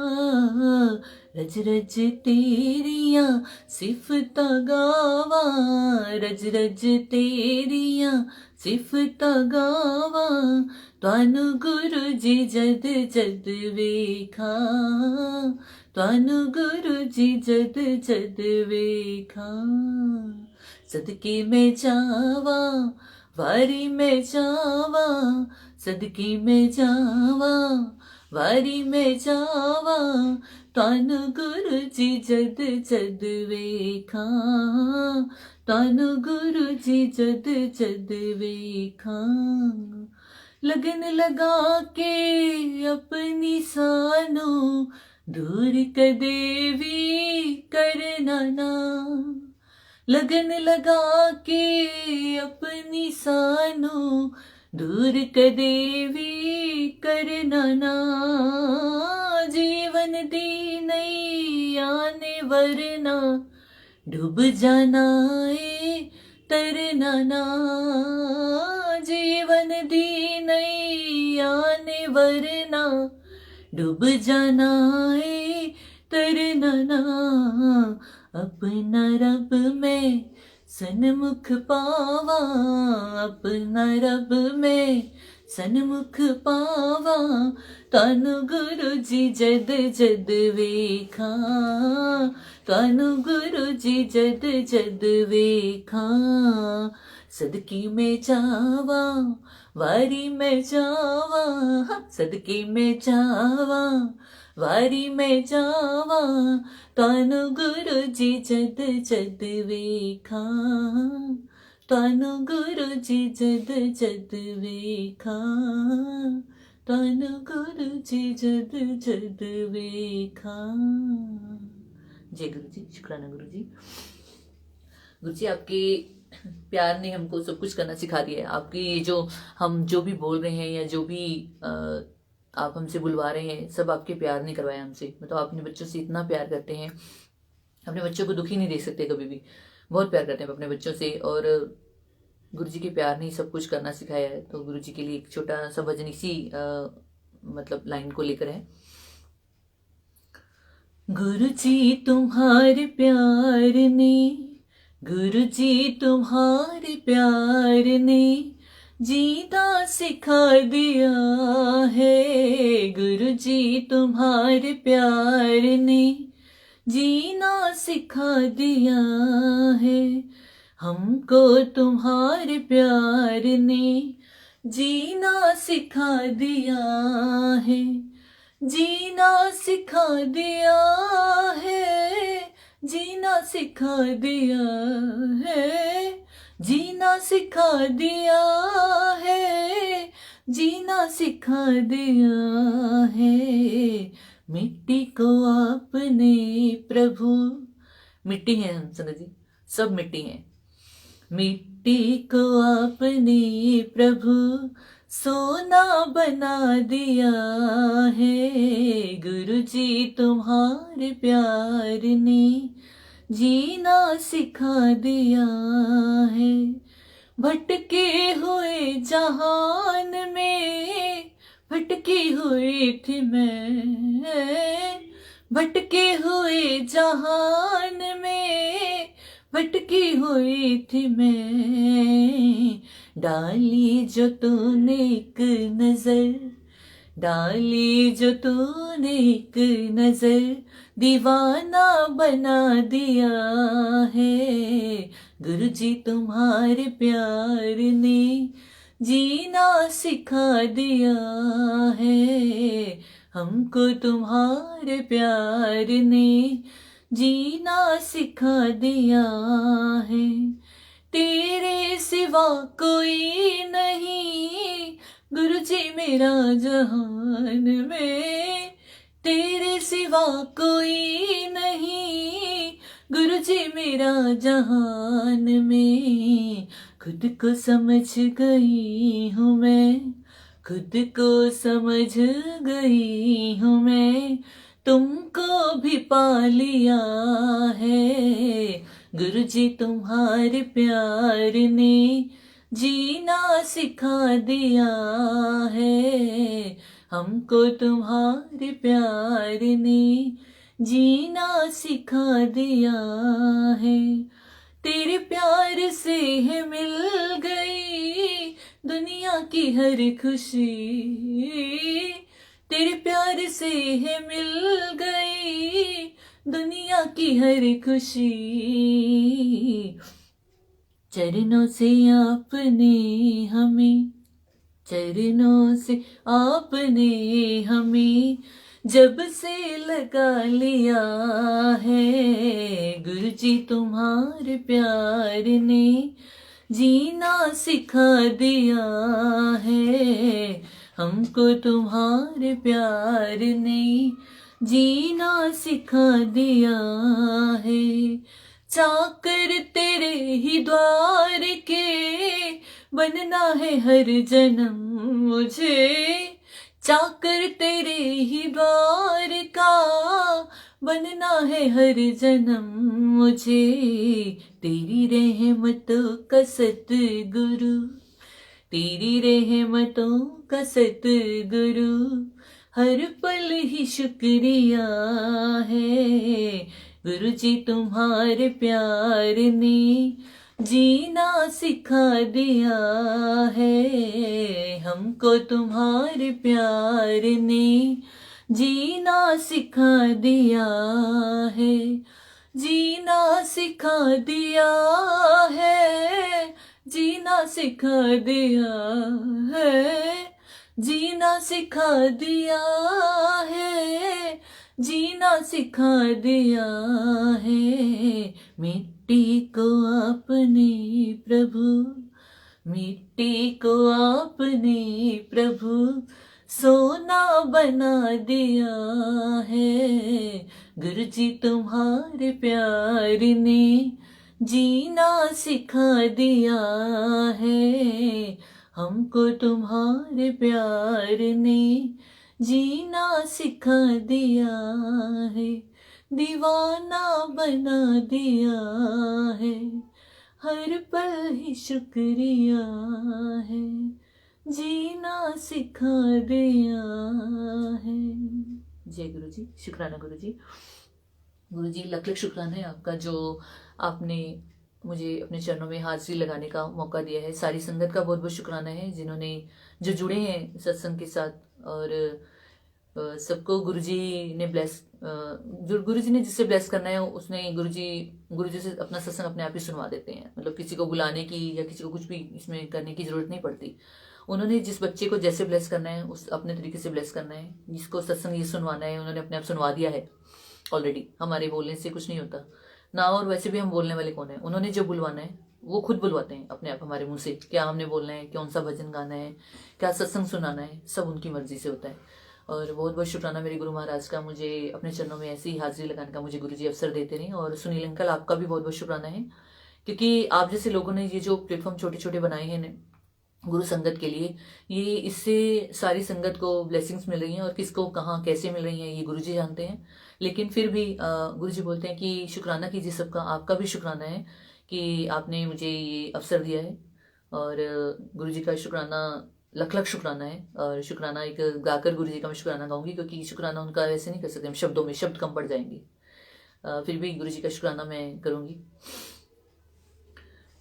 रज रज तेरिया सिफता गावा, रज रज तेरिया सिफता गावा, तानु गुरु जी जद जद वेखा, तानु गुरु जी जद जद वेखा। सदके में जावा, वारी में जावा, सदकी में जावा, वारी में जावा तानु गुरु जी जद जद वेखा, तानु गुरु जी जद जद वेखा। लगन लगा के अपनी सानो दूर कदे भी करना ना, लगन लगा के अपनी सानो दूर कदे भी करना ना। जीवन दी नैया ने वरना डूब जाना है तरना ना। जीवन दी नैया ने वरना डूब जाना है तरना ना। अपना रब में सन्मुख पावा, अपना रब में सन्मुख पावा, तानु गुरु जी जद जद वेखा, तानु गुरु जी जद जद वेखा। सदकी में जावा वारी में जावा, सदकी में जावा वारी में जावा, तानु गुरु जी जद जद वेखा, तानु गुरु जी जद जद वेखा, तानु गुरु जी जद जद वेखा। जय गुरु जी, शुक्राना गुरु जी। गुरु जी आपके प्यार ने हमको सब कुछ करना सिखा दिया है। आपकी ये जो हम जो भी बोल रहे हैं या जो भी आप हमसे बुलवा रहे हैं, सब आपके प्यार ने करवाया हमसे। मतलब आप अपने बच्चों से इतना प्यार करते हैं, अपने बच्चों को दुखी नहीं देख सकते कभी भी, बहुत प्यार करते हैं अपने बच्चों से। और गुरु जी के प्यार ने ही सब कुछ करना सिखाया है। तो गुरु जी के लिए एक छोटा सा भजन इसी मतलब लाइन को लेकर है। गुरु जी तुम्हारे प्यार ने, गुरु जी तुम्हारे प्यार ने जीना सिखा दिया है। गुरु जी तुम्हारे प्यार ने जीना सिखा दिया है। हमको तुम्हारे प्यार ने जीना सिखा दिया है, जीना सिखा दिया है, जीना सिखा दिया है, जीना सिखा दिया है, जीना सिखा दिया है। मिट्टी को आपने प्रभु, मिट्टी है हम संगत जी, सब मिट्टी है। मिट्टी को आपने प्रभु सोना बना दिया है। गुरु जी तुम्हारे प्यार ने जीना सिखा दिया है। भटके हुए जहान में भटकी हुई थी मैं, भटके हुए जहान में भटकी हुई थी मैं। डाली जो तूने एक नजर, डाली जो तूने एक नजर, दीवाना बना दिया है। गुरु जी तुम्हारे प्यार ने जीना सिखा दिया है। हमको तुम्हारे प्यार ने जीना सिखा दिया है। तेरे सिवा कोई नहीं गुरु जी मेरा जहान में, तेरे सिवा कोई नहीं गुरु जी मेरा जहान में। खुद को समझ गई हूँ मैं, खुद को समझ गई हूँ मैं, तुमको भी पा लिया है। गुरु जी तुम्हारे प्यार ने जीना सिखा दिया है। हमको तुम्हारे प्यार ने जीना सिखा दिया है। तेरे प्यार से है मिल गई दुनिया की हर खुशी, तेरे प्यार से है मिल गई दुनिया की हर खुशी। चरणों से आपने हमें, चरणों से आपने हमें जब से लगा लिया है, गुरु जी तुम्हारे प्यार ने जीना सिखा दिया है, हमको तुम्हारे प्यार ने जीना सिखा दिया है। चाकर तेरे ही द्वार के बनना है हर जन्म मुझे, चाकर तेरे ही द्वार का बनना है हर जन्म मुझे, तेरी रहमतों का सतगुरु, तेरी रहमतों का सतगुरु, हर पल ही शुक्रिया है, गुरु जी तुम्हारे प्यार ने जीना सिखा दिया है, हमको तुम्हारे प्यार ने जीना सिखा दिया है, जीना सिखा दिया है, जीना सिखा दिया है, जीना सिखा दिया है, जीना सिखा दिया है। मिट्टी को आपने प्रभु, मिट्टी को आपने प्रभु सोना बना दिया है, गुरु जी तुम्हारे प्यार ने जीना सिखा दिया है, हमको तुम्हारे प्यार ने जीना सिखा दिया है, दीवाना बना दिया है, हर पल ही शुक्रिया है, जीना सिखा दिया है। जय गुरु जी, शुक्राना गुरु जी। गुरु जी लख लख शुक्राना है आपका, जो आपने मुझे अपने चरणों में हाजिरी लगाने का मौका दिया है। सारी संगत का बहुत बहुत शुक्राना है जिन्होंने जो जुड़े हैं सत्संग के साथ, और सबको गुरुजी ने ब्लेस, जो गुरुजी ने जिससे ब्लेस करना है उसने गुरुजी से अपना सत्संग अपने आप ही सुनवा देते हैं। मतलब किसी को बुलाने की या किसी को कुछ भी इसमें करने की जरूरत नहीं पड़ती। उन्होंने जिस बच्चे को जैसे ब्लेस करना है उस अपने तरीके से ब्लेस करना है, जिसको सत्संग ये सुनवाना है उन्होंने अपने आप सुनवा दिया है ऑलरेडी। हमारे बोलने से कुछ नहीं होता ना, और वैसे भी हम बोलने वाले कौन है, उन्होंने जो बुलवाना है वो खुद बुलवाते हैं अपने आप हमारे मुंह से। क्या हमने बोलना है, कौन सा भजन गाना है, क्या सत्संग सुनाना है, सब उनकी मर्जी से होता है। और बहुत बहुत शुक्राना मेरे गुरु महाराज का, मुझे अपने चरणों में ऐसी हाजिरी लगाने का मुझे गुरुजी अवसर देते रहे। और सुनील अंकल आपका भी बहुत बहुत शुक्राना है, क्योंकि आप जैसे लोगों ने ये जो प्लेटफॉर्म छोटे छोटे बनाए हैं गुरु संगत के लिए, ये इससे सारी संगत को ब्लेसिंग्स मिल रही हैं, और किसको कहाँ कैसे मिल रही हैं ये गुरुजी जानते हैं। लेकिन फिर भी गुरुजी बोलते हैं कि शुक्राना कीजिए सबका, आपका भी शुक्राना है कि आपने मुझे ये अवसर दिया है। और गुरुजी का शुक्राना लख लख शुक्राना है। और शुक्राना एक गाकर गुरुजी का मैं शुक्राना गाऊंगी, क्योंकि शुक्राना उनका ऐसे नहीं कर सकते हम शब्दों में, शब्द कम पड़ जाएंगे। फिर भी गुरुजी का शुक्राना मैं करूंगी।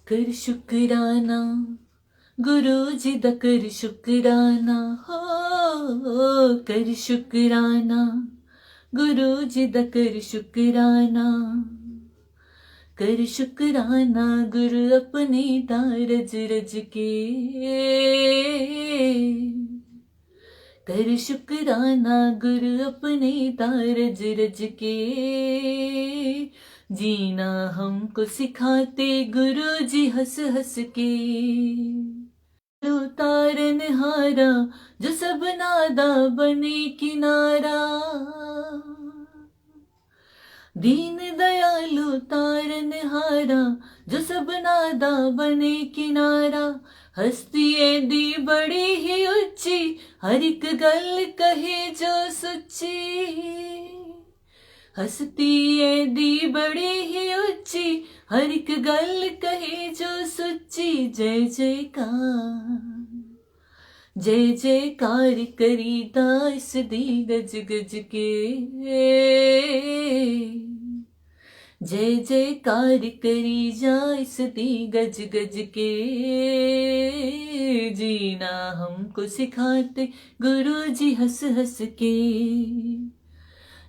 कर शुक्राना गुरुजी दा कर शुक्राना, हो कर शुक्राना गुरुजी दा कर शुक्राना, कर शुक्राना गुरु अपने दारज रज के, कर शुक्राना गुरु अपने दारज रज के, जीना हमको सिखाते गुरु जी हंस हंस के, उतारन हारा जो सब नादा बने किनारा, दीन दयालु तारन हारा जो सब नादा बने किनारा, हस्ती दी बड़ी ही उच्ची हर एक गल कहे जो सुच्ची, हस्ती दी बड़ी ही उच्ची हर एक गल कहे जो सुच्ची, जय जयकार जय जयकार करीदा इस दी गज गज के, जय जयकार करी जा इस दी गज गज के, जीना हमको सिखाते गुरु जी हंस हंस के,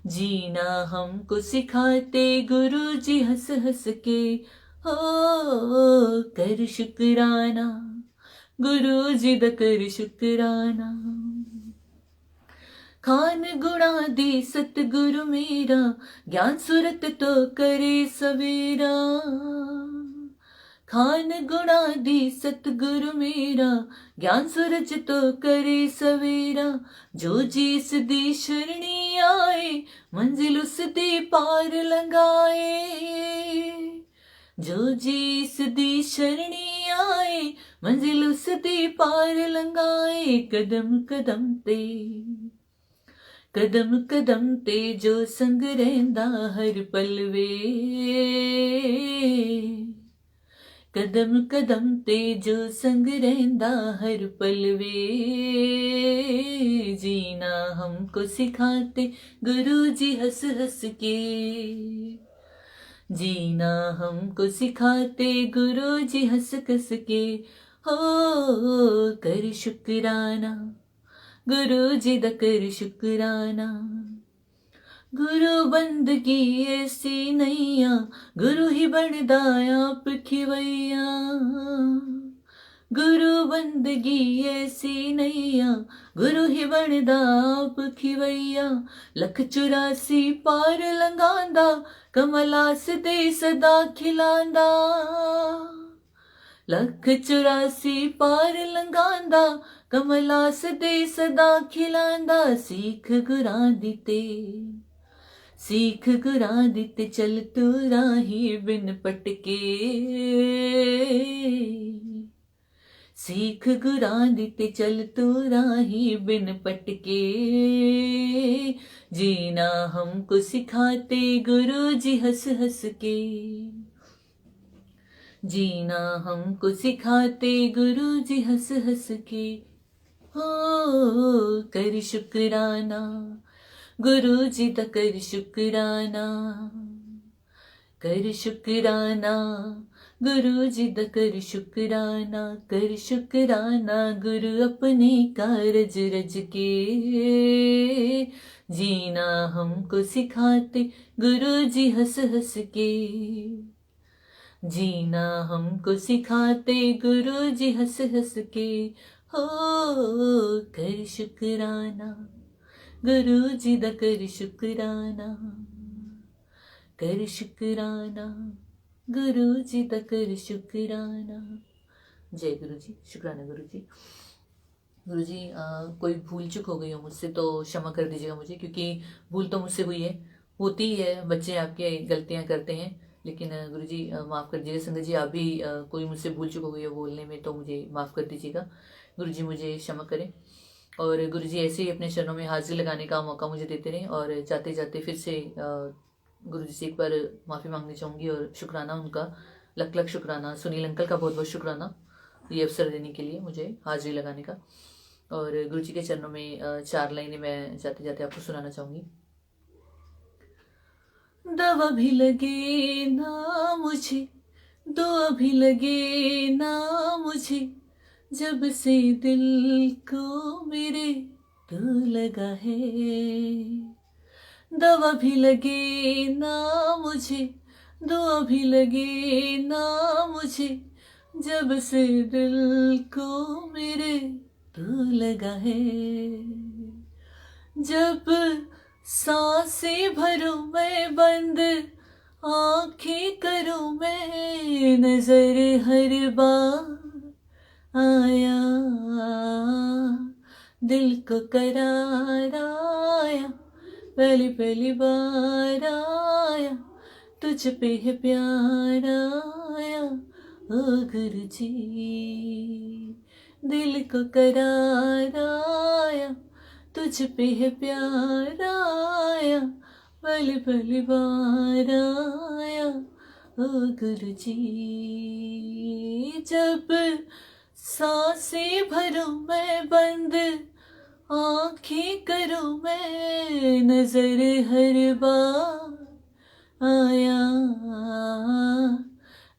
जीना हमको सिखाते गुरु जी हंस हंस के, हो कर शुक्राना गुरु जी दा कर शुकराना। खान गुणा दी सतगुरु मेरा, ज्ञान सुरत तो करे सवेरा। खान गुणा दी सतगुरु मेरा, ज्ञान सूरज तो करे सवेरा। जो जिस दी शरणी आए, मंजिल उस दी पार लंघाए। जो जिस दी शरणी आए, मंजिल उस दी पार लंघाए। कदम कदम ते जो संग रहिंदा हर पल वे। कदम ते जो संग रहिंदा हर पल वे। जीना हमको सिखाते गुरु जी हंस हंस के। जीना हमको सिखाते गुरु जी हंस हंस के। हो कर शुकराना, गुरु जी दा कर शुकराना। गुरु बंदगी ऐसी नैया, गुरु ही बनदा आप खिवैया। गुरु बंदगी ऐसी नैया, गुरु ही बनदा आप खिवैया। लख 84 पार लंघांदा, कमलास दे सदा खिलांदा। लख 84 पार लंघांदा, कमलास दे सदा खिलांदा। सीख गुरां दिते चल तू राही बिन पटके। सीख गुरां दिते चल तू राही बिन पटके। जीना हमको सिखाते गुरु जी हंस हंस के। जीना हमको सिखाते गुरु जी हंस हंस के। हो कर शुकराना, गुरु जी दा कर शुकराना। कर शुकराना, गुरु जी दा कर शुकराना। कर शुकराना गुरु अपने कारज रज के। जीना हमको सिखाते गुरु जी हंस हंस के। जीना हमको सिखाते गुरु जी हंस हंस के। हो कर शुकराना, गुरु जी दा कर शुकराना। कर शुकराना, गुरु जी दा कर शुकराना। जय गुरु जी। शुक्राना गुरु जी। गुरु जी कोई भूल चूक हो गई हो मुझसे तो क्षमा कर दीजिएगा मुझे, क्योंकि भूल तो मुझसे हुई है, होती ही है, बच्चे आपके गलतियां करते हैं। लेकिन गुरु जी माफ़ कर दीजिएगा। संगत जी आप भी कोई मुझसे भूल चूक हो गई है बोलने में तो मुझे माफ़ कर दीजिएगा। गुरु जी मुझे क्षमा करें। और गुरु जी ऐसे ही अपने चरणों में हाजिरी लगाने का मौका मुझे देते रहें। और जाते जाते फिर से गुरु जी से एक बार माफ़ी मांगनी चाहूँगी और शुक्राना उनका, लख लख शुक्राना। सुनील अंकल का बहुत बहुत शुक्राना ये अवसर देने के लिए, मुझे हाजिरी लगाने का। और गुरु जी के चरणों में 4 लाइनें मैं जाते जाते आपको सुनाना चाहूँगी। दवा भी लगे ना मुझे, दुआ भी लगे ना मुझे, जब से दिल को मेरे तू लगा है। दवा भी लगे ना मुझे, दुआ भी लगे ना मुझे, जब से दिल को मेरे तू लगा है। जब सांसें भरूं मैं बंद, आंखें करूं मैं, नजर हर बार आया, दिल को करार आया, पहली पहली बार आया, तुझ पे है प्यार आया ओ गुरु जी। दिल को करार आया, तुझ पे है प्यार आया, पल पल बार आया ओ गुरु जी। जब सांसें भरूं मैं बंद, आंखें करूं मैं, नजर हर बार आया,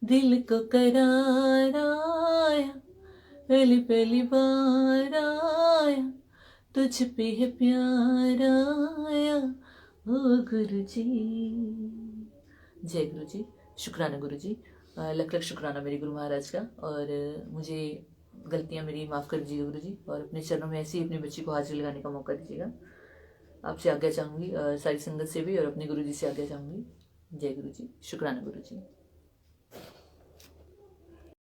दिल को करार आया, पहली पहली बार आया, तुझ पे है प्यार आया ओ गुरु जी। जय गुरु जी। शुक्राना गुरु जी। लख लख शुक्राना मेरे गुरु महाराज का। और मुझे गलतियां मेरी माफ़ कर दीजिएगा गुरु जी, और अपने चरणों में ऐसी ही अपनी बच्ची को हाजिर लगाने का मौका दीजिएगा। आपसे आज्ञा चाहूँगी, सारी संगत से भी और अपने गुरु जी से आज्ञा चाहूँगी। जय गुरु जी, शुक्राना गुरु जी।